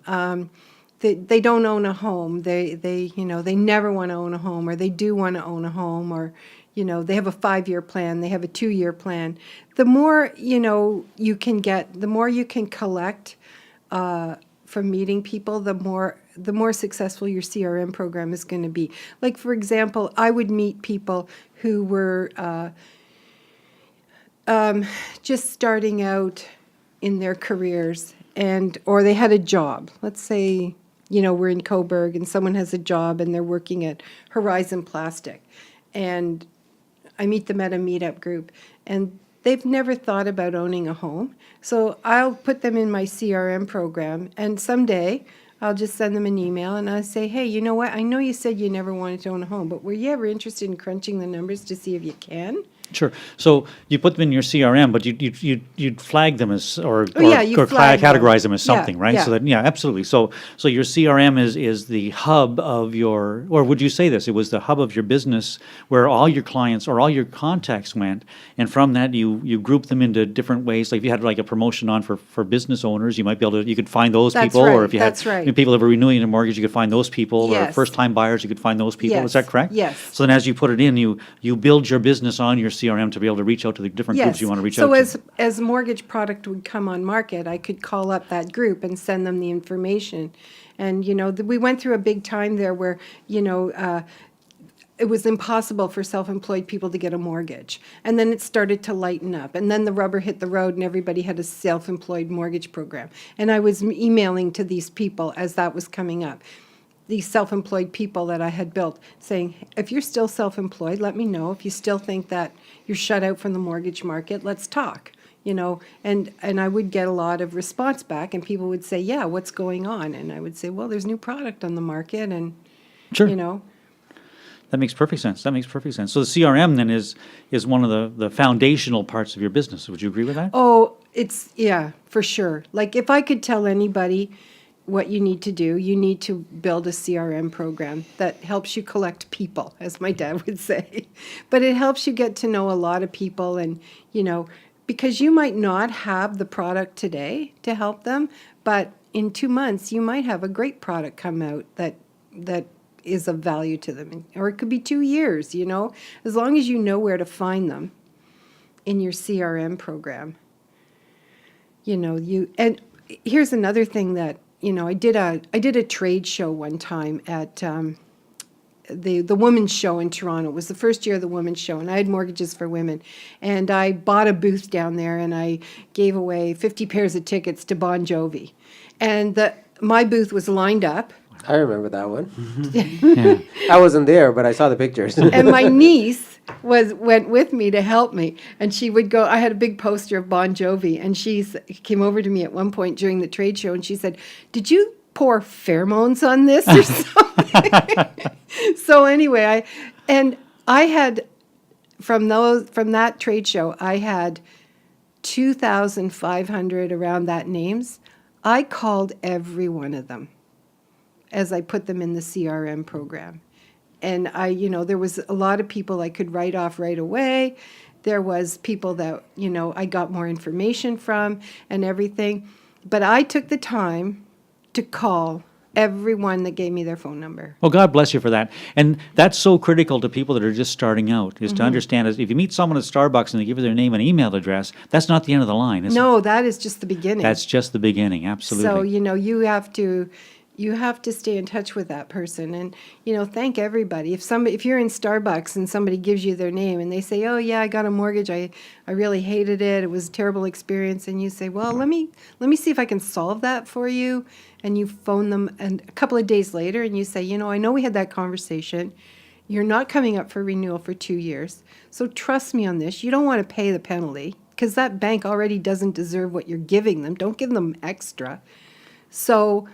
They don't own a home. They never want to own a home, or they do want to own a home, or they have a 5-year plan, they have a 2-year plan. The more you can get, the more you can collect from meeting people, the more successful your CRM program is going to be. Like, for example, I would meet people who were just starting out in their careers, or they had a job. Let's say, we're in Coburg and someone has a job and they're working at Horizon Plastic. And I meet them at a meetup group, and they've never thought about owning a home. So I'll put them in my CRM program, and someday I'll just send them an email and I'll say, hey, you know what? I know you said you never wanted to own a home, but were you ever interested in crunching the numbers to see if you can? Sure. So you put them in your CRM, but you'd flag them as You flag them. categorize them as Yeah, something, right? yeah. So that absolutely. So your CRM is the hub of your, or would you say this? It was the hub of your business where all your clients or all your contacts went, and from that you group them into different ways. Like if you had like a promotion on for business owners, you might be able to, you could find those That's people, right, or if you had that's right. people that were renewing their mortgage, you could find those people, or Yes. first time buyers, you could find those people. Is Yes, that correct? yes. So then as you put it in, you build your business on your CRM to be able to reach out to the different groups you want to reach out to. So as mortgage product would come on market, I could call up that group and send them the information. And, we went through a big time there where, it was impossible for self-employed people to get a mortgage. And then it started to lighten up. And then the rubber hit the road and everybody had a self-employed mortgage program. And I was emailing to these people as that was coming up. These self-employed people that I had built, saying, if you're still self-employed, let me know. If you still think that you're shut out from the mortgage market, let's talk. And I would get a lot of response back, and people would say, yeah, what's going on? And I would say, well, there's new product on the market, and, Sure. That makes perfect sense. So the CRM then is one of the foundational parts of your business. Would you agree with that? Oh, yeah, for sure. Like, if I could tell anybody what you need to do, you need to build a CRM program that helps you collect people, as my dad would say. But it helps you get to know a lot of people, and, because you might not have the product today to help them, but in 2 months you might have a great product come out that is of value to them. Or it could be 2 years, as long as you know where to find them in your CRM program. And here's another thing that, I did a trade show one time at the Women's Show in Toronto. It was the first year of the Women's Show, and I had mortgages for women. And I bought a booth down there, and I gave away 50 pairs of tickets to Bon Jovi. And my booth was lined up. I remember that one. I wasn't there, but I saw the pictures. And my niece went with me to help me, and she would go. I had a big poster of Bon Jovi, and she came over to me at one point during the trade show, and she said, "Did you pour pheromones on this or something?" So anyway, I had from that trade show, I had 2,500 around that names. I called every one of them as I put them in the CRM program. And there was a lot of people I could write off right away. There was people that, I got more information from and everything. But I took the time to call everyone that gave me their phone number. Well, God bless you for that. And that's so critical to people that are just starting out, is to understand is if you meet someone at Starbucks and they give you their name and email address, that's not the end of the line, is it? No, that is just the beginning. That's just the beginning, absolutely. So, you have to stay in touch with that person and, thank everybody. If you're in Starbucks and somebody gives you their name and they say, "Oh yeah, I got a mortgage. I really hated it. It was a terrible experience." And you say, "Well, let me see if I can solve that for you." And you phone them and a couple of days later and you say, "I know we had that conversation. You're not coming up for renewal for 2 years. So trust me on this. You don't want to pay the penalty because that bank already doesn't deserve what you're giving them. Don't give them extra. So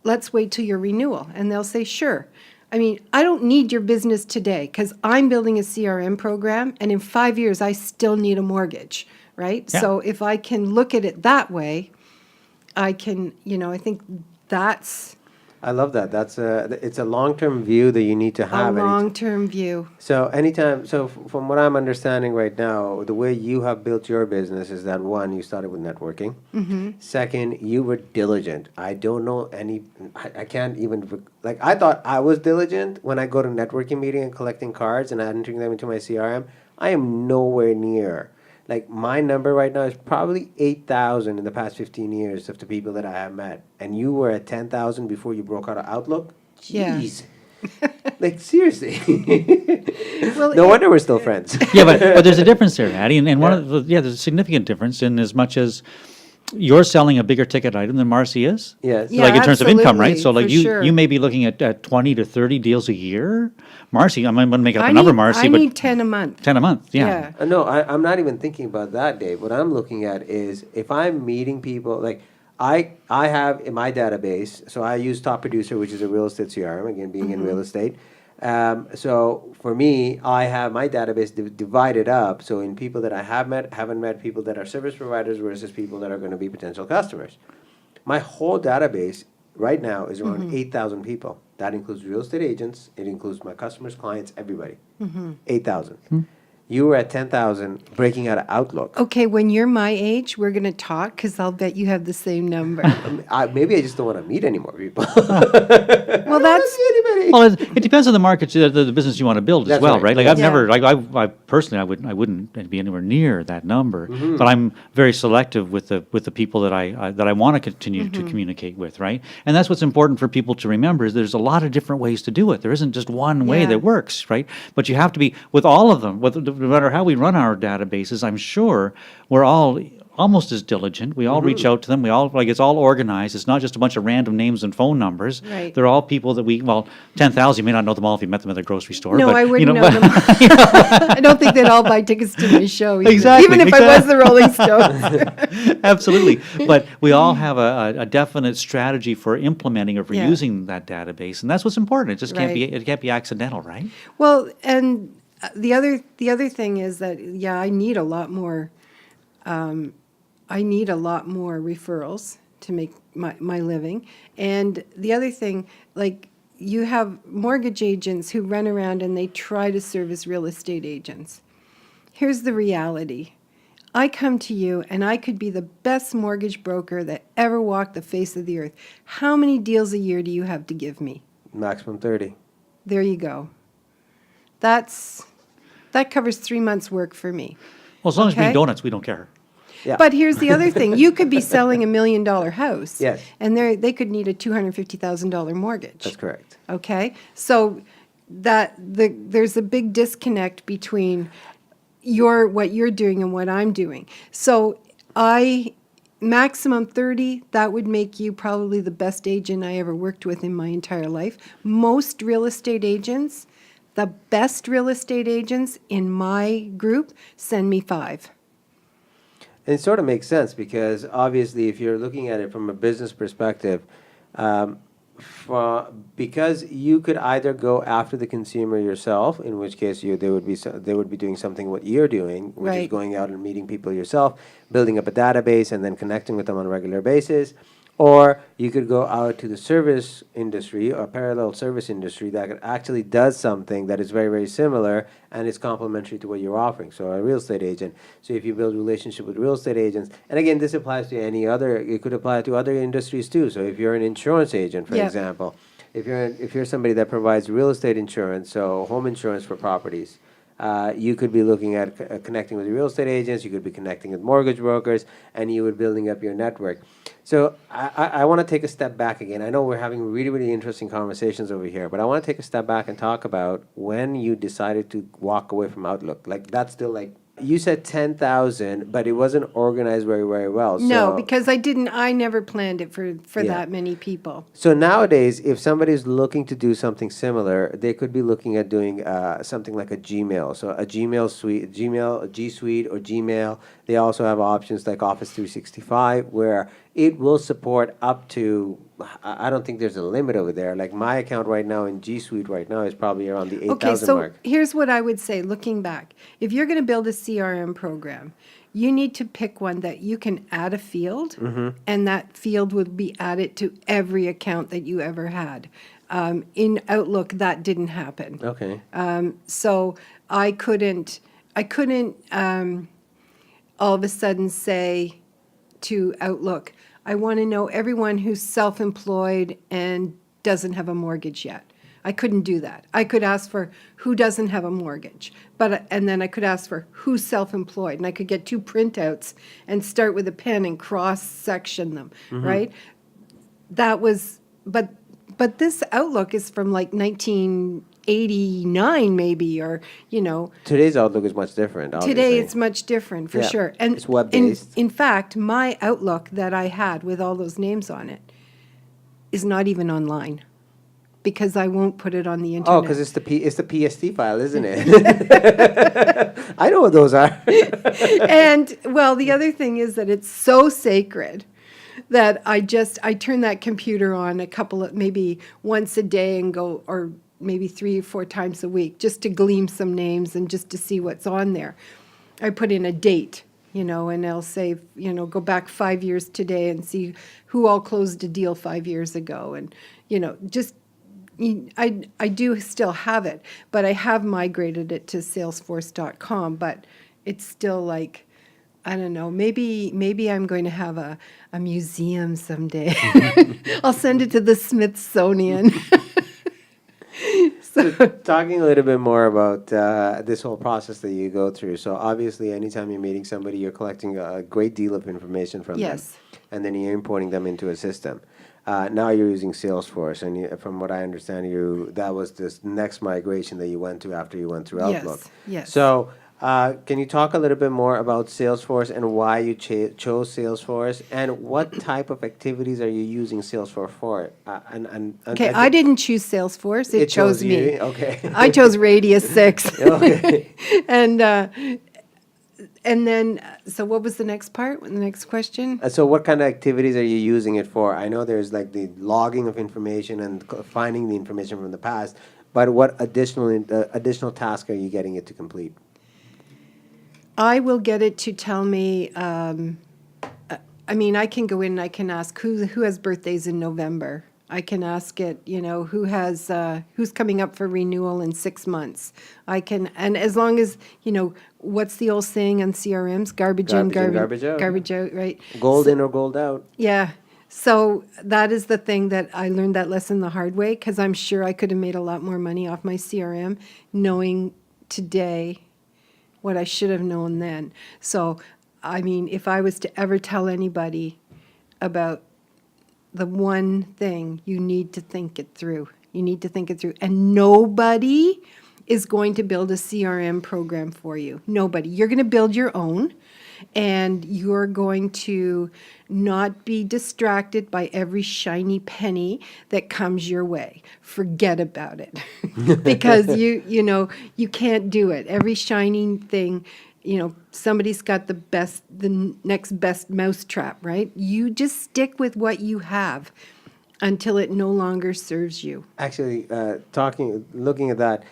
let's wait till your renewal." And they'll say, "Sure." I mean, I don't need your business today because I'm building a CRM program and in 5 years I still need a mortgage, right? Yeah. So if I can look at it that way, I can, I think that's I love that. It's a long-term view that you need to a have. long-term view. So from what I'm understanding right now, the way you have built your business is that one, you started with networking. Second, you were diligent. I don't know I can't even, like, I thought I was diligent when I go to networking meeting and collecting cards and entering them into my CRM. I am nowhere near. Like, my number right now is probably 8,000 in the past 15 years of the people that I have met. And you were at 10,000 before you broke out of Outlook? Yeah. Jeez. Like, seriously. Well, No wonder we're still friends. Yeah, but there's a difference there, Addie, and one of the, there's a significant difference in as much as you're selling a bigger ticket item than Marcy is. Yes. Yeah, Like in terms of income, right? absolutely, So like for you sure. you may be looking at 20 to 30 deals a year. Marcy, I'm going to make up a number, Marcy, I but need 10 a month. 10 a month, yeah. No, I'm not even thinking about that, Dave. What I'm looking at is if I'm meeting people, like I have in my database, so I use Top Producer, which is a real estate CRM, again, being in real estate. So for me, I have my database divided up. So in people that I have met, haven't met, people that are service providers versus people that are going to be potential customers. My whole database right now is around 8,000 people. That includes real estate agents. It includes my customers, clients, everybody. 8,000. You were at 10,000, breaking out of Outlook. Okay, when you're my age, we're going to talk because I'll bet you have the same number. Maybe I just don't want to meet any more people. Well, that's See anybody. Well, it depends on the market, the business you want to build as That's well, right. right? Like Yeah. I've never, like I personally, I wouldn't be anywhere near that number. But I'm very selective with the people that I want to continue to communicate with, right? And that's what's important for people to remember is there's a lot of different ways to do it. There isn't just one way Yeah. that works, right? But you have to be with all of them. No matter how we run our databases, I'm sure we're all almost as diligent. We all reach out to them. We all, like, it's all organized. It's not just a bunch of random names and phone numbers. Right. They're all people that 10,000, you may not know them all if you met them at the grocery store. no, but, I you wouldn't know but- them. I don't think they'd all buy tickets to my show. Either. Exactly, Even if I was the Rolling Stones. Absolutely. But we all have a definite strategy for implementing or for Yeah. using that database. And that's what's important. It just Right. it can't be accidental, right? Well, and the other thing is that I need a lot more. I need a lot more referrals to make my living. And the other thing, like, you have mortgage agents who run around and they try to serve as real estate agents. Here's the reality. I come to you and I could be the best mortgage broker that ever walked the face of the earth. How many deals a year do you have to give me? Maximum 30. There you go. That covers 3 months' work for me. Well, as long as we Okay. make donuts, we don't care. Yeah. But here's the other thing. You could be selling $1 million house. Yes. And they could need a $250,000 mortgage. That's correct. Okay? So there's a big disconnect between what you're doing and what I'm doing. So maximum 30, that would make you probably the best agent I ever worked with in my entire life. Most real estate agents, the best real estate agents in my group, send me 5. And it sort of makes sense because obviously, if you're looking at it from a business perspective, because you could either go after the consumer yourself, in which case they would be doing something what you're doing, which is Right. going out and meeting people yourself, building up a database, and then connecting with them on a regular basis. Or you could go out to the service industry or parallel service industry that actually does something that is very, very similar and is complementary to what you're offering. So a real estate agent. So if you build relationship with real estate agents, and again, this applies to any other, it could apply to other industries too. So if you're an insurance agent, for Yep. example, if you're somebody that provides real estate insurance, so home insurance for properties, you could be looking at connecting with real estate agents. You could be connecting with mortgage brokers, and you would building up your network. So I want to take a step back again. I know we're having really, really interesting conversations over here, but I want to take a step back and talk about when you decided to walk away from Outlook. Like that's still like you said 10,000, but it wasn't organized very, very well. No, So, because I never planned it for Yeah. that many people. so nowadays, if somebody's looking to do something similar, they could be looking at doing something like a Gmail. So a Gmail suite, Gmail, G Suite, or Gmail. They also have options like Office 365, where it will support up to. I don't think there's a limit over there. Like my account right now in G Suite right now is probably around the 8,000 Okay, so mark. here's what I would say, looking back. If you're going to build a CRM program, you need to pick one that you can add a field, and that field would be added to every account that you ever had. In Outlook, that didn't happen. Okay. So I couldn't all of a sudden say to Outlook, I want to know everyone who's self-employed and doesn't have a mortgage yet. I couldn't do that. I could ask for who doesn't have a mortgage, and then I could ask for who's self-employed, and I could get two printouts and start with a pen and cross-section them, right? That was, but this Outlook is from like 1989 maybe, or, Today's Outlook is much different. today Obviously. it's much different, for Yeah, sure. And it's web-based. In fact, my Outlook that I had with all those names on it is not even online, because I won't put it on the internet. Oh, because it's the PST file, isn't it? I know what those are. And, well, the other thing is that it's so sacred that I turn that computer on maybe once a day and go, or maybe 3 or 4 times a week, just to glean some names and just to see what's on there. I put in a date, and I'll say, go back 5 years today and see who all closed a deal 5 years ago. And, I do still have it, but I have migrated it to Salesforce.com, but it's still like, I don't know, maybe I'm going to have a museum someday. I'll send it to the Smithsonian. So talking a little bit more about this whole process that you go through. So obviously, anytime you're meeting somebody, you're collecting a great deal of information from Yes. them, and then you're importing them into a system. Now you're using Salesforce, and from what I understand, that was this next migration that you went to after you went through Outlook. Yes. So can you talk a little bit more about Salesforce and why you chose Salesforce, and what type of activities are you using Salesforce for? Okay, I didn't choose Salesforce. It chose me. you? Okay. I chose Radius 6. Okay. And then, so what was the next part, the next question? So what kind of activities are you using it for? I know there's like the logging of information and finding the information from the past, but what additional task are you getting it to complete? I will get it to tell me, I can go in and I can ask who has birthdays in November. I can ask it, who's coming up for renewal in 6 months. And as long as, what's the old saying on CRMs? Garbage in, Garbage out. Garbage out, right? Gold in or gold out? Yeah. So that is the thing that I learned that lesson the hard way, because I'm sure I could have made a lot more money off my CRM knowing today what I should have known then. So, if I was to ever tell anybody about the one thing, you need to think it through. You need to think it through. And nobody is going to build a CRM program for you. Nobody. You're going to build your own, and you're going to not be distracted by every shiny penny that comes your way. Forget about it. Because you can't do it. Every shining thing, somebody's got the next best mousetrap, right? You just stick with what you have until it no longer serves you. Actually, looking at that,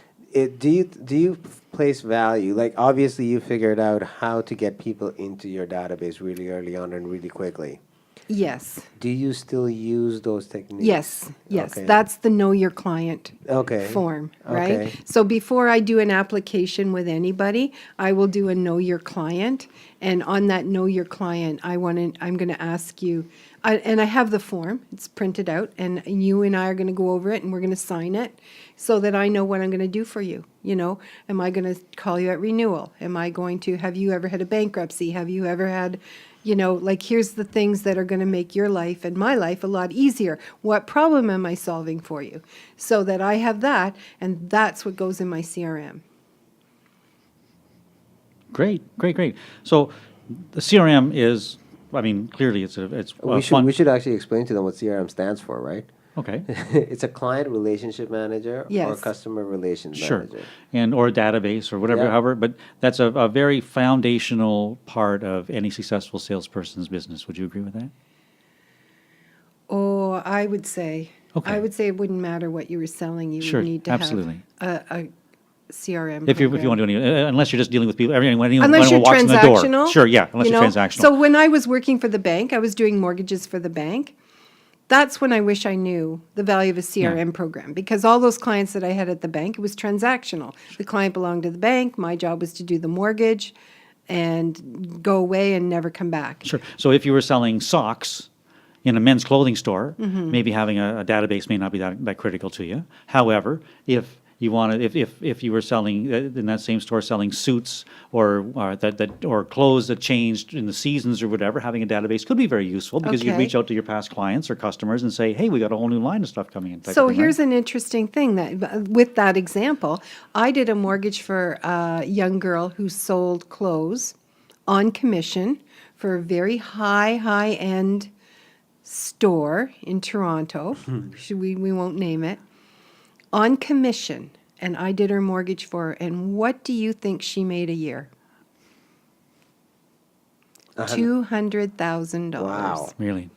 do you place value? Like obviously you figured out how to get people into your database really early on and really quickly. Yes. Do you still use those techniques? Yes. Okay. That's the know your client Okay. form, right? Okay. So before I do an application with anybody, I will do a know your client. And on that know your client, I'm going to ask you, and I have the form, it's printed out, and you and I are going to go over it and we're going to sign it so that I know what I'm going to do for you. You know, am I going to call you at renewal? Am I going to, have you ever had a bankruptcy? Have you ever had, you know, like, here's the things that are going to make your life and my life a lot easier. What problem am I solving for you? So that I have that, and that's what goes in my CRM. Great. So the CRM is, I mean, clearly it's fun. We should actually explain to them what CRM stands for, right? Okay. It's a client relationship manager or Yes. customer relations Sure. manager. And or a database or whatever, Yeah. however, but that's a very foundational part of any successful salesperson's business. Would you agree with that? Oh, I would say. Okay. I would say it wouldn't matter what you were selling. You Sure, would need to absolutely. have a CRM If you program. want to do any, unless you're just dealing with people, anyone Unless you're walks in the door. transactional. Sure, yeah, unless you you're know? transactional. So when I was working for the bank, I was doing mortgages for the bank. That's when I wish I knew the value of a CRM program, because all those clients that I had at the bank, it was transactional. The client belonged to the bank. My job was to do the mortgage and go away and never come back. Sure. So if you were selling socks in a men's clothing store, Mm-hmm. maybe having a database may not be that critical to you. However, if you wanted, if you were selling in that same store selling suits or or clothes that changed in the seasons or whatever, having a database could be very useful because you Okay. reach out to your past clients or customers and say, hey, we got a whole new line of stuff coming in. type So of thing, right? here's an interesting thing that with that example, I did a mortgage for a young girl who sold clothes on commission for a very high-end store in Toronto. We won't name it. On commission, and I did her mortgage for her. And what do you think she made a year? $200,000. Wow. Really.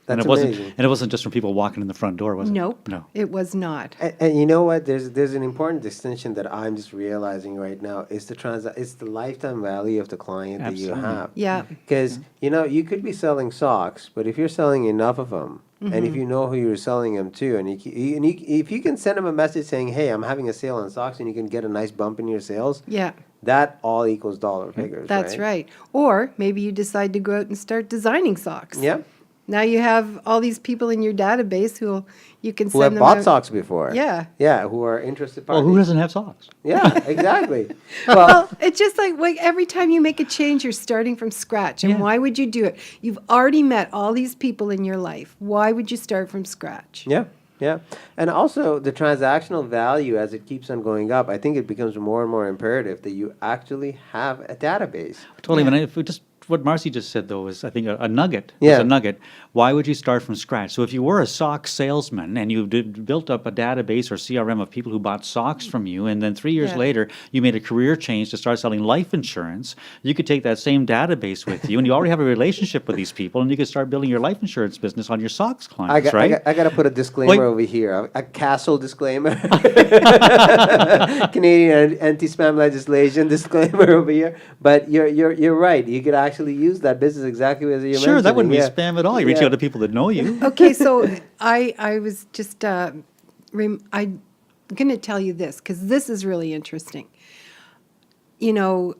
That's and amazing. it wasn't just from people walking in the front door, was it? Nope. No. It was not. And you know what? There's an important distinction that I'm just realizing right now. It's the lifetime value of the client Absolutely. that you have. Yeah. Because you could be selling socks, but if you're selling enough of them, and Mm-hmm. if you know who you're selling them to, and if you can send them a message saying, "Hey, I'm having a sale on socks," and you can get a nice bump in your sales, Yeah. that all equals dollar figures. That's right. Or maybe you decide to go out and start designing socks. Yeah. Now you have all these people in your database you can Who send have them bought out. socks before? Yeah. Yeah. Who are interested Well, parties? who doesn't have socks? Yeah. Exactly. Well, Well, it's just like every time you make a change, you're starting from scratch. And Yeah. why would you do it? You've already met all these people in your life. Why would you start from scratch? yeah. Yeah. And also the transactional value as it keeps on going up, I think it becomes more and more imperative that you actually have a database. Totally. Yeah. But if we just what Marcy just said though is I think a nugget. Yeah. It's a nugget. Why would you start from scratch? So if you were a sock salesman and you built up a database or CRM of people who bought socks from you, and then 3 years Yeah. later you made a career change to start selling life insurance, you could take that same database with you, and you already have a relationship with these people, and you could start building your life insurance business on your socks clients, right? I got to put a disclaimer Wait. over here, a castle disclaimer, Canadian anti-spam legislation disclaimer over here. But you're right. You could actually use that business exactly as you mentioned. Sure, that wouldn't be yeah. spam at all. You reach Yeah. out to people that know you. Okay, so I was just I'm going to tell you this because this is really interesting. You know,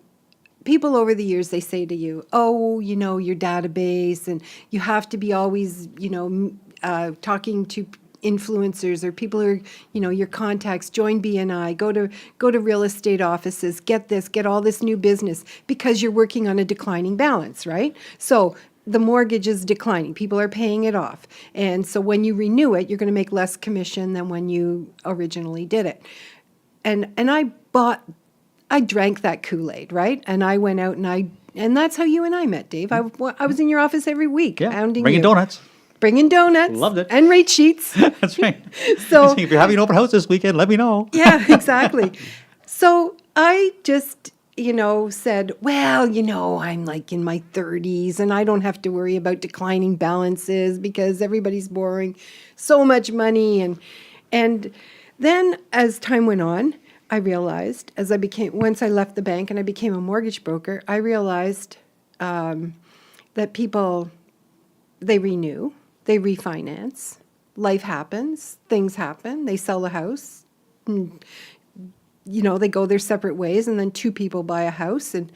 people over the years, they say to you, oh, you know, your database, and you have to be always, you know, talking to influencers or people who are, you know, your contacts, join BNI, go to real estate offices, get all this new business because you're working on a declining balance, right? So the mortgage is declining. People are paying it off. And so when you renew it, you're going to make less commission than when you originally did it. And I drank that Kool-Aid, right? And I went out and that's how you and I met, Dave. I was in your office every week, Yeah, hounding bringing you. donuts. Bringing donuts. Loved it. And rate sheets. That's right. So if you're having an open house this weekend, let me know. yeah, exactly. So I just, you know, said, well, you know, I'm like in my 30s and I don't have to worry about declining balances because everybody's borrowing so much money. And then as time went on, I realized once I left the bank and I became a mortgage broker, I realized that people they renew, they refinance, life happens, things happen, they sell the house, and, they go their separate ways, and then two people buy a house, and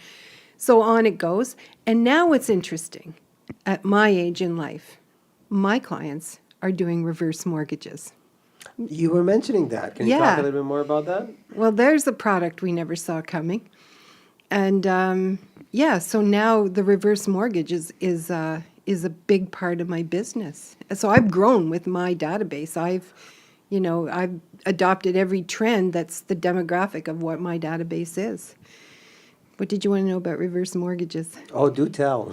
so on it goes. And now what's interesting, at my age in life, my clients are doing reverse mortgages. You were mentioning that. Can you talk Yeah. a little bit more about that? Well, there's a product we never saw coming. And so now the reverse mortgage is a big part of my business. So I've grown with my database. I've adopted every trend that's the demographic of what my database is. What did you want to know about reverse mortgages? Oh, do tell.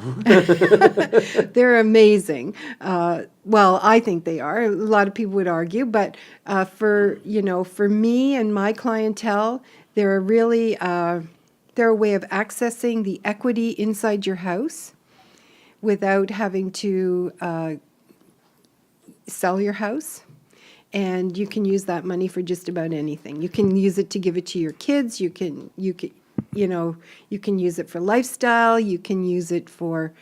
They're amazing. Well, I think they are. A lot of people would argue, but for me and my clientele, they're really they're a way of accessing the equity inside your house without having to sell your house. And you can use that money for just about anything. You can use it to give it to your kids. You can use it for lifestyle. You can use it for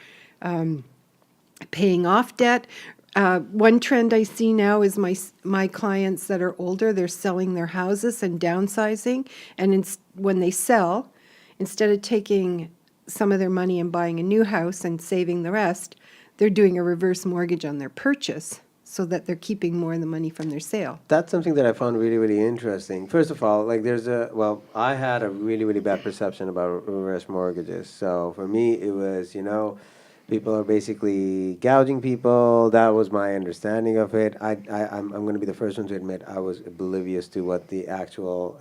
paying off debt. One trend I see now is my clients that are older, they're selling their houses and downsizing. And when they sell, instead of taking some of their money and buying a new house and saving the rest, they're doing a reverse mortgage on their purchase so that they're keeping more of the money from their sale. That's something that I found really, really interesting. First of all, I had a really, really bad perception about reverse mortgages. So for me, it was, people are basically gouging people. That was my understanding of it. I'm going to be the first one to admit I was oblivious to what the actual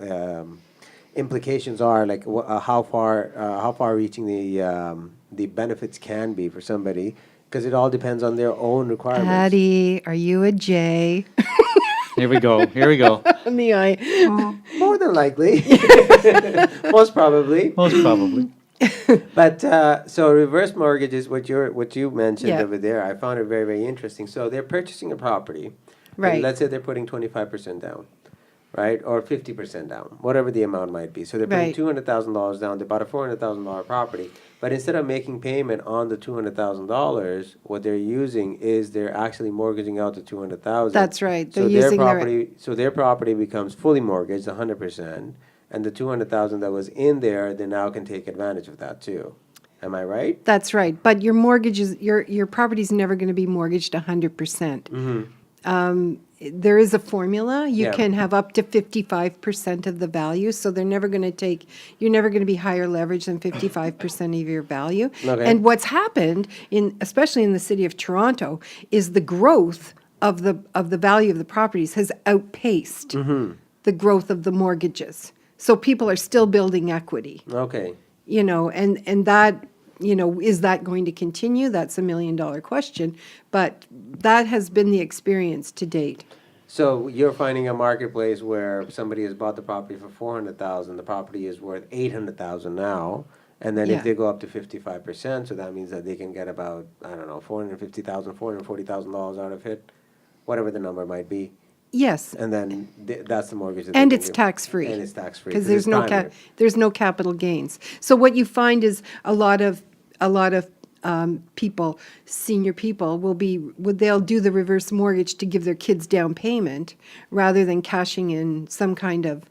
implications are, like how far reaching the benefits can be for somebody. Because it all depends on their own requirements. Patty, are you a J? Here we go. On the eye. More than likely. Most probably. But so reverse mortgages, what you mentioned Yeah. over there, I found it very, very interesting. So they're purchasing a property. Right. And let's say they're putting 25% down, right? Or 50% down, whatever the amount might be. So they're putting Right. $200,000 down. They bought a $400,000 property. But instead of making payment on the $200,000, what they're using is they're actually mortgaging out the $200,000. That's right. They're So using their property becomes fully mortgaged, 100%, and the $200,000 that was in there, they now can take advantage of that too. Am I right? That's right. But your mortgage is your property's never going to be mortgaged 100%. There is a formula. You Yeah. can have up to 55% of the value. So you're never going to be higher leverage than 55% of your value. Okay. And what's happened especially in the city of Toronto, is the growth of the value of the properties has outpaced the growth of the mortgages. So people are still building equity. Okay. And that, is that going to continue? That's $1 million question, but that has been the experience to date. So you're finding a marketplace where somebody has bought the property for $400,000, the property is worth $800,000 now, and then Yeah. if they go up to 55%, so that means that they can get about, I don't know, $450,000, $440,000 out of it, whatever the number might be. Yes, And then that's the mortgage. That they and can it's do. tax-free. And it's tax-free. Because it's there's time. there's no capital gains. So what you find is a lot of people, senior people, they'll do the reverse mortgage to give their kids down payment rather than cashing in some kind of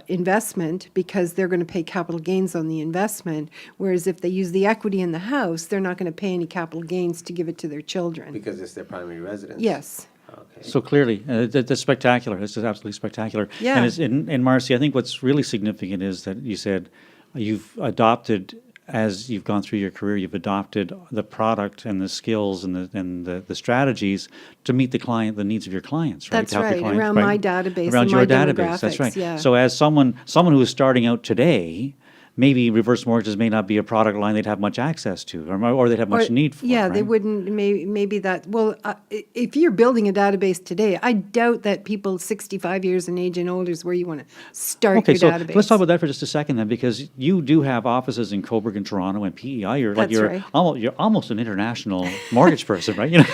investment, because they're going to pay capital gains on the investment. Whereas if they use the equity in the house, they're not going to pay any capital gains to give it to their children. Because it's their primary residence. Yes. Okay. So clearly, that's spectacular. This is absolutely spectacular. Yeah. And in Marcy, I think what's really significant is that you said you've adopted, as you've gone through your career, you've adopted the product and the skills and the strategies to meet the needs of your clients, right? That's To help your right, clients, around my database around and your my database. That's right. demographics, yeah. So as someone who is starting out today, maybe reverse mortgages may not be a product line they'd have much access to, or they'd have much need for. Yeah, they right? wouldn't, maybe that, well, if you're building a database today, I doubt that people 65 years in age and older is where you want to start Okay, your so database. let's talk about that for just a second then, because you do have offices in Cobourg and Toronto and PEI. That's right. You're almost an international mortgage person, right? You're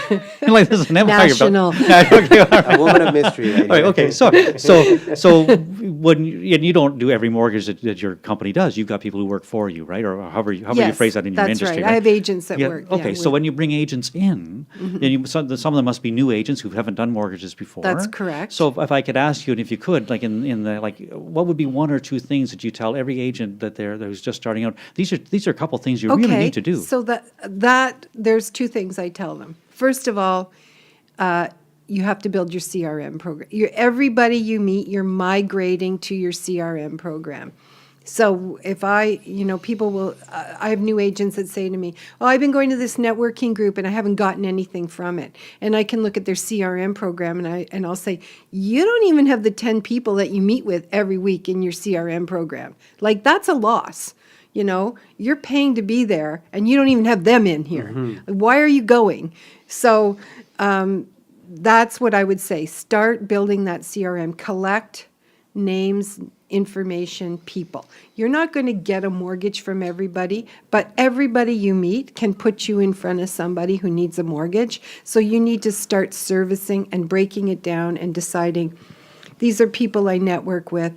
like this is an empire. National. Okay, all right. A woman of mystery. Right All right, here. okay, so when you don't do every mortgage that your company does. You've got people who work for you, right? Or however you Yes, phrase that in your that's industry. right. I have agents that work. yeah, Okay, so with- when you bring agents in, and some of them must be new agents who haven't done mortgages before. That's correct. So if I could ask you, and if you could, like in the like, what would be one or two things that you tell every agent that who's just starting out? These are a couple things you really need to do. So that there's two things I tell them. First of all, you have to build your CRM program. Everybody you meet, you're migrating to your CRM program. So if people will, I have new agents that say to me, oh, I've been going to this networking group and I haven't gotten anything from it. And I can look at their CRM program and I'll say, you don't even have the 10 people that you meet with every week in your CRM program. Like, that's a loss. You're paying to be there and you don't even have them in here. Why are you going? So that's what I would say. Start building that CRM. Collect names, information, people. You're not going to get a mortgage from everybody, but everybody you meet can put you in front of somebody who needs a mortgage. So you need to start servicing and breaking it down and deciding, these are people I network with.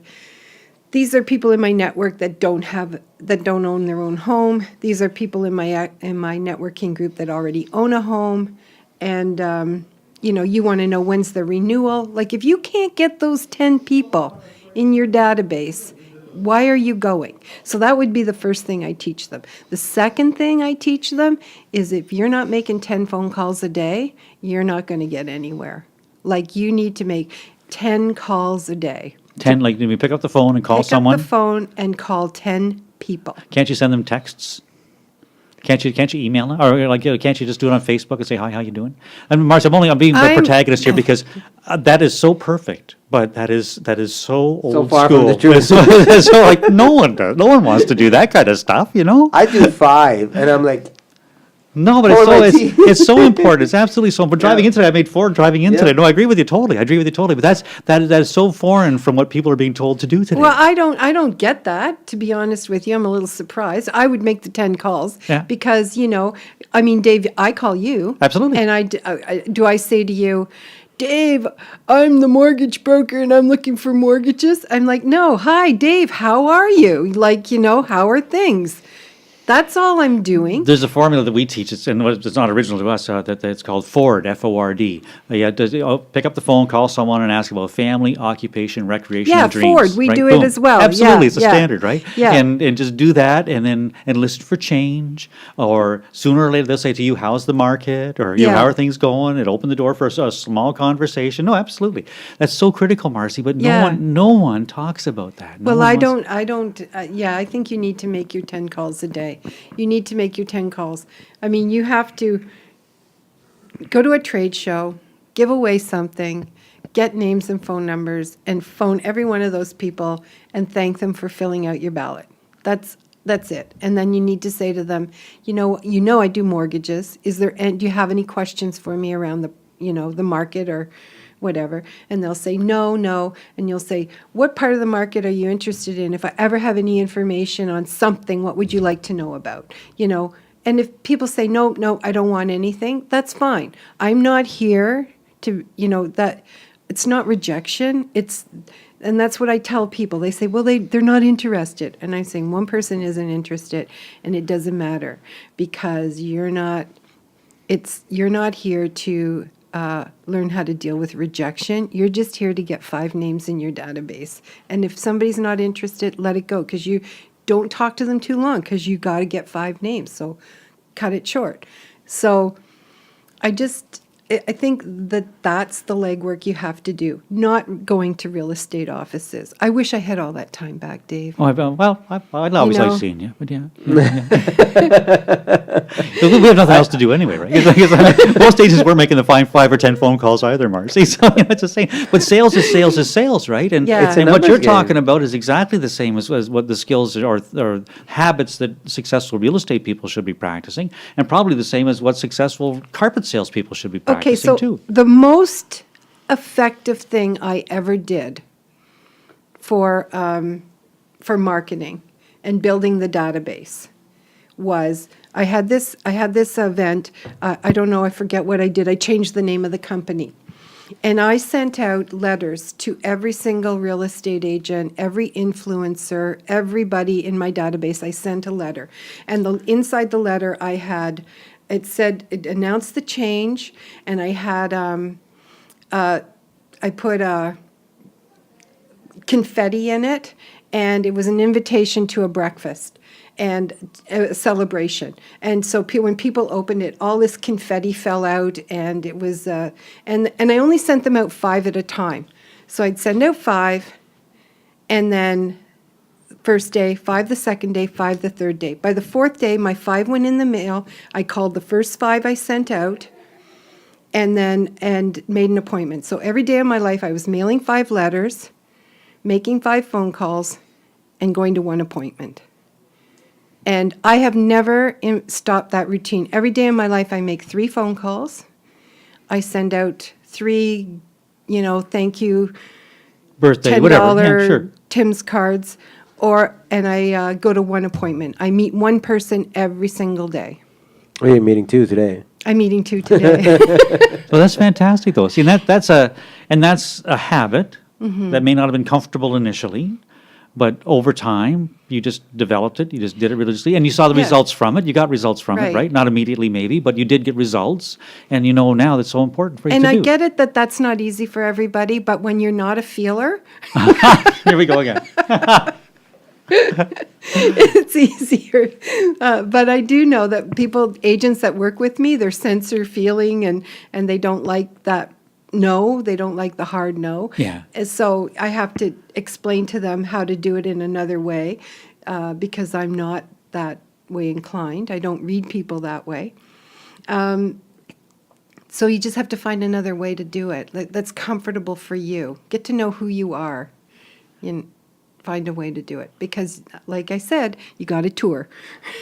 These are people in my network that don't own their own home. These are people in my networking group that already own a home. And you want to know when's the renewal. Like, if you can't get those 10 people in your database, why are you going? So that would be the first thing I teach them. The second thing I teach them is, if you're not making 10 phone calls a day, you're not going to get anywhere. Like, you need to make 10 calls a day. 10, like, do we pick up the phone and call someone? Pick up the phone and call 10 people. Can't you send them texts? Can't you email them? Or like, can't you just do it on Facebook and say, hi, how you doing? And Marcy, I'm being the protagonist here because that is so perfect, but that is so old far school. from the truth. So like, no one wants to do that kind of stuff, I do 5, and I'm like, No, but it's so important. It's absolutely so. But driving into it, I made 4 driving in today. No, I agree with you totally. But that is so foreign from what people are being told to do today. Well, I don't get that, to be honest with you. I'm a little surprised. I would make the 10 calls because, Dave, I call you. Absolutely. And I say to you, Dave, I'm the mortgage broker and I'm looking for mortgages. I'm like, no, hi, Dave, how are you? Like, how are things? That's all I'm doing. There's a formula that we teach, it's not original to us, that it's called FORD, F-O-R-D. Pick up the phone, call someone, and ask about family, occupation, recreation, and dreams. FORD, we right? do Boom. it as well. Absolutely, it's a standard, right? Yeah. And just do that, and then listen for change, or sooner or later they'll say to you, how's the market, or how are things going, and open the door for a small conversation. No, absolutely. That's so critical, Marcy, but no one talks about that. I think you need to make your 10 calls a day. You need to make your 10 calls. You have to go to a trade show, give away something, get names and phone numbers, and phone every one of those people and thank them for filling out your ballot. That's it. And then you need to say to them, I do mortgages. Do you have any questions for me around the market or whatever? And they'll say, no. And you'll say, what part of the market are you interested in? If I ever have any information on something, what would you like to know about? And if people say, no, I don't want anything, that's fine. I'm not here to, that it's not rejection. And that's what I tell people. They say, well, they're not interested. And I'm saying, one person isn't interested, and it doesn't matter, because you're not here to learn how to deal with rejection. You're just here to get 5 names in your database. And if somebody's not interested, let it go, because you don't talk to them too long, because you got to get 5 names. So cut it short. So I think that's the legwork you have to do, not going to real estate offices. I wish I had all that time back, Dave. Oh, I'd always like seeing you, but yeah. We have nothing else to do anyway, right? Because most agents weren't making the fine 5 or 10 phone calls either, Marcy. So it's the same. But sales is sales, right? And, Yeah. and what you're game. talking about is exactly the same as what the skills or habits that successful real estate people should be practicing, and probably the same as what successful carpet salespeople should be practicing. Okay, so too. the most effective thing I ever did for marketing and building the database was I had this event. I don't know, I forget what I did. I changed the name of the company, And I sent out letters to every single real estate agent, every influencer, everybody in my database. I sent a letter. And inside the letter, it said, it announced the change, and I had, I put confetti in it, and it was an invitation to a breakfast and a celebration. And so when people opened it, all this confetti fell out, and it was, and I only sent them out 5 at a time. So I'd send out 5, and then first day, 5 the second day, 5 the third day. By the 4th day, my 5 went in the mail. I called the first 5 I sent out, and made an appointment. So every day of my life, I was mailing 5 letters, making 5 phone calls, and going to 1 appointment. And I have never stopped that routine. Every day of my life, I make 3 phone calls. I send out 3, thank you, Birthday, $10 whatever. Yeah, sure. Tim's cards, and I go to 1 appointment. I meet 1 person every single day. We're meeting 2 today. I'm meeting 2 today. Well, that's fantastic, though. See, that's a habit that may not have been comfortable initially, but over time, you just developed it. You just did it religiously, and you saw the Yeah. results from it. You got results from it, Right. right? Not immediately, maybe, but you did get results, and you know now that's so important for you And to I do. get it that that's not easy for everybody, but when you're not a feeler, Here we go again. it's easier. But I do know that agents that work with me, they're sensor feeling, and they don't like that no, they don't like the hard no. Yeah. And so I have to explain to them how to do it in another way, because I'm not that way inclined. I don't read people that way. So you just have to find another way to do it that's comfortable for you. Get to know who you are and find a way to do it. Because, like I said, you got to tour.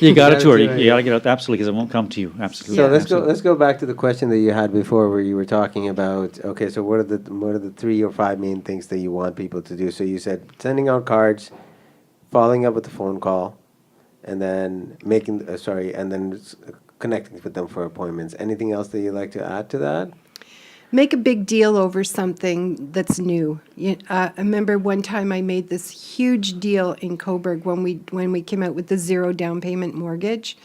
You got to gotta tour. do You it. got to get out, absolutely, because it won't come to you. Absolutely. So Absolutely. let's go back to the question that you had before, where you were talking about, okay, so what are the 3 or 5 main things that you want people to do? So you said sending out cards, following up with a phone call, and then connecting with them for appointments. Anything else that you'd like to add to that? Make a big deal over something that's new. I remember one time I made this huge deal in Coburg when we came out with the 0 down payment mortgage.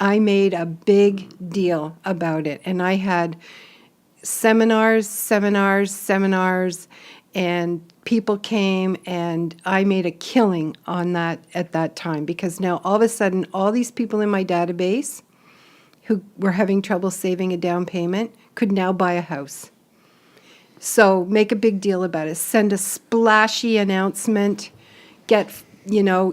I made a big deal about it, and I had seminars, and people came, and I made a killing on that at that time, because now all of a sudden, all these people in my database who were having trouble saving a down payment could now buy a house. So make a big deal about it. Send a splashy announcement. Get,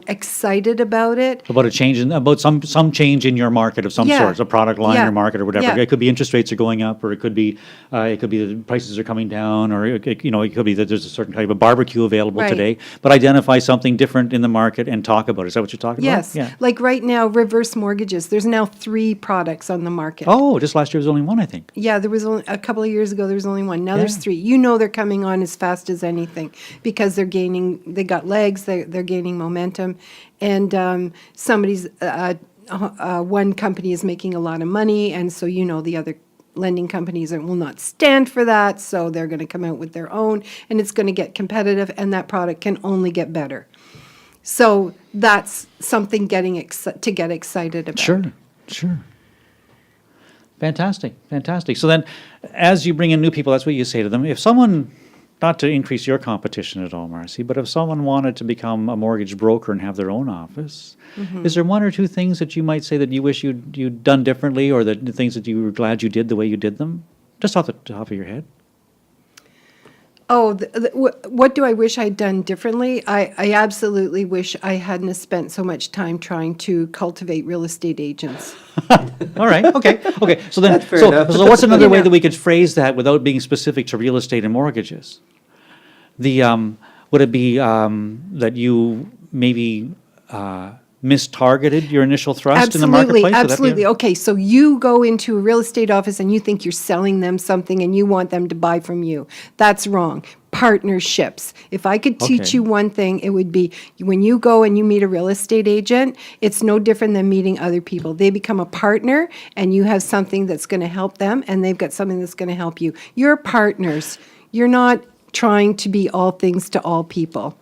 excited about it. About a change about some change in your market of some Yeah. sort, a product line in Yeah. your market or whatever. Yeah. It could be interest rates are going up, or it could be the prices are coming down, or it could be that there's a certain type of barbecue available Right. today. But identify something different in the market and talk about it. Is that what you're talking Yes. about? Yeah. Like right now, reverse mortgages. There's now 3 products on the market. Oh, just last year was only 1, I think. Yeah, there was only a couple of years ago. There was only 1. Now there's Yeah. 3. They're coming on as fast as anything because they got legs. They're gaining momentum, and one company is making a lot of money, and so the other lending companies will not stand for that. So they're going to come out with their own, and it's going to get competitive, and that product can only get better. So that's something to get excited about. Sure. Fantastic. So then, as you bring in new people, that's what you say to them. If someone, not to increase your competition at all, Marcy, but if someone wanted to become a mortgage broker and have their own office, is there 1 or 2 things that you might say that you wish you'd done differently, or the things that you were glad you did the way you did them? Just off the top of your head. Oh, what do I wish I'd done differently? I absolutely wish I hadn't spent so much time trying to cultivate real estate agents. All right. Okay. So then, That's fair enough. so what's another way that we could phrase that without being specific to real estate and mortgages? Would it be that you maybe mistargeted your initial thrust in the Absolutely, marketplace? Would that be absolutely. Okay, so you go into a real estate office and you think you're selling them something and you want them to buy from you. That's wrong. Partnerships. If I could teach Okay. you one thing, it would be when you go and you meet a real estate agent, it's no different than meeting other people. They become a partner and you have something that's going to help them and they've got something that's going to help you. You're partners. You're not trying to be all things to all people.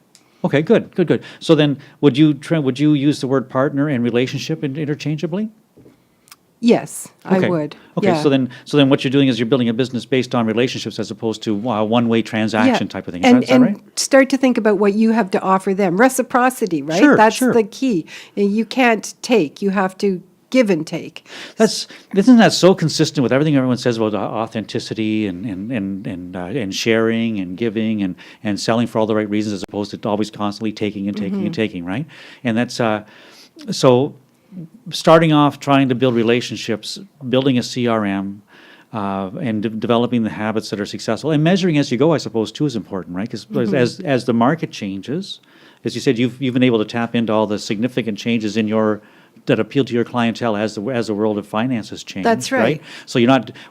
Okay, good. So then, would you use the word partner and relationship interchangeably? Yes, I Okay. would. Okay, Yeah. so then what you're doing is you're building a business based on relationships as opposed to a one-way transaction type of thing. Is that right? And start to think about what you have to offer them. Reciprocity, right? Sure, That's sure. the key. You can't take, you have to give and take. Isn't that so consistent with everything everyone says about authenticity and sharing and giving and selling for all the right reasons as opposed to always constantly taking and taking and taking, right? And that's so starting off trying to build relationships, building a CRM, and developing the habits that are successful and measuring as you go, I suppose, too, is important, right? Because as the market changes, as you said, you've been able to tap into all the significant changes that appeal to your clientele as the world of finances change. That's right. So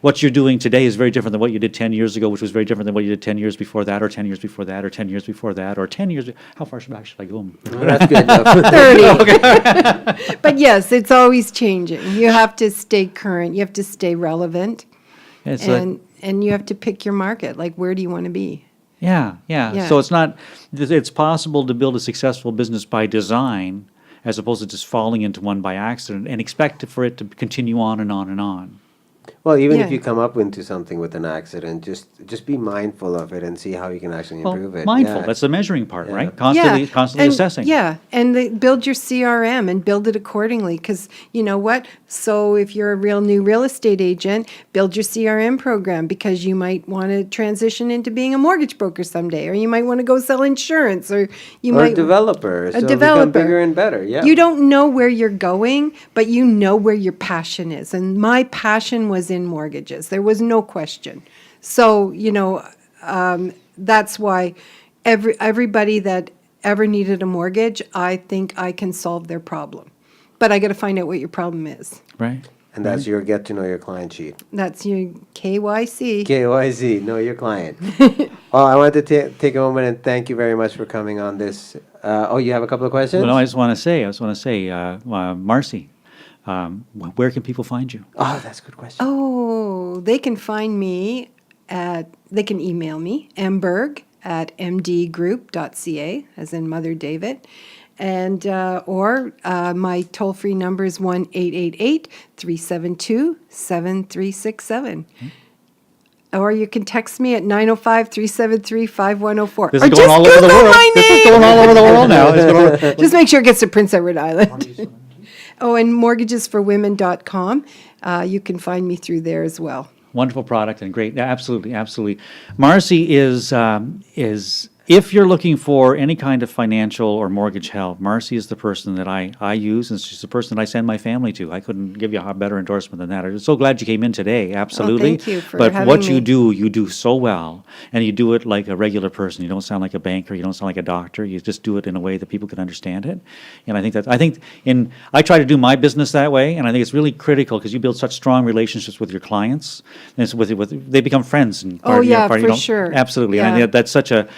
what you're doing today is very different than what you did 10 years ago, which was very different than what you did 10 years before that, or 10 years before that, or 10 years before that, or 10 years. How far should I go? That's good enough. 30. But yes, it's always changing. You have to stay current. You have to stay relevant. It's like- And you have to pick your market. Like, where do you want to be? Yeah. Yeah. So it's possible to build a successful business by design as opposed to just falling into one by accident and expect for it to continue on and on and on. Well, even if Yeah. you come up into something with an accident, just be mindful of it and see how you can actually improve it. Mindful, Yeah. that's the measuring part, Yeah. right? Constantly and, assessing. Yeah, and build your CRM and build it accordingly. Because you know what? So if you're a real new real estate agent, build your CRM program because you might want to transition into being a mortgage broker someday, or you might want to go sell insurance, or you Or might a developer. So developer. become bigger and better. Yeah. You don't know where you're going, but you know where your passion is. And my passion was in mortgages. There was no question. So, that's why everybody that ever needed a mortgage, I think I can solve their problem. But I got to find out what your problem is. Right. And that's your get to know your client sheet. That's your KYC. KYZ, know your client. Well, I wanted to take a moment and thank you very much for coming on this. You have a couple of questions? Well, I just want to say, Marcy, where can people find you? Oh, that's a good question. Oh, they can find me they can email me, mberg@mdgroup.ca, as in Mother David. And, or my toll-free number is 1-888-372-7367. Or you can text me at 905-373-5104. This Or is going just all over the Google world. my This is name. going all over the world now. It's going over- Just make sure it gets to Prince Edward Island. Oh, and mortgagesforwomen.com. You can find me through there as well. Wonderful product and great. Yeah, absolutely. Marcy is if you're looking for any kind of financial or mortgage help, Marcy is the person that I use, and she's the person that I send my family to. I couldn't give you a better endorsement than that. I'm so glad you came in today. Absolutely. thank you for But having what me. you do so well, and you do it like a regular person. You don't sound like a banker. You don't sound like a doctor. You just do it in a way that people can understand it. And I try to do my business that way, and I think it's really critical because you build such strong relationships with your clients, and it's they become friends. And Oh, yeah, for sure. Absolutely. And I Yeah. think that's such a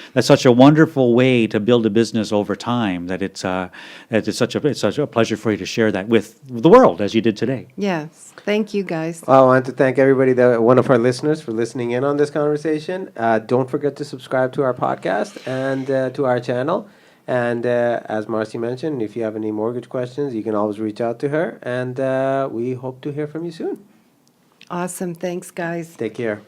wonderful way to build a business over time that it's such a pleasure for you to share that with the world as you did today. Yes. Thank you, guys. Well, I want to thank everybody, one of our listeners, for listening in on this conversation. Don't forget to subscribe to our podcast and to our channel. And as Marcy mentioned, if you have any mortgage questions, you can always reach out to her. And we hope to hear from you soon. Awesome. Thanks, guys. Take care.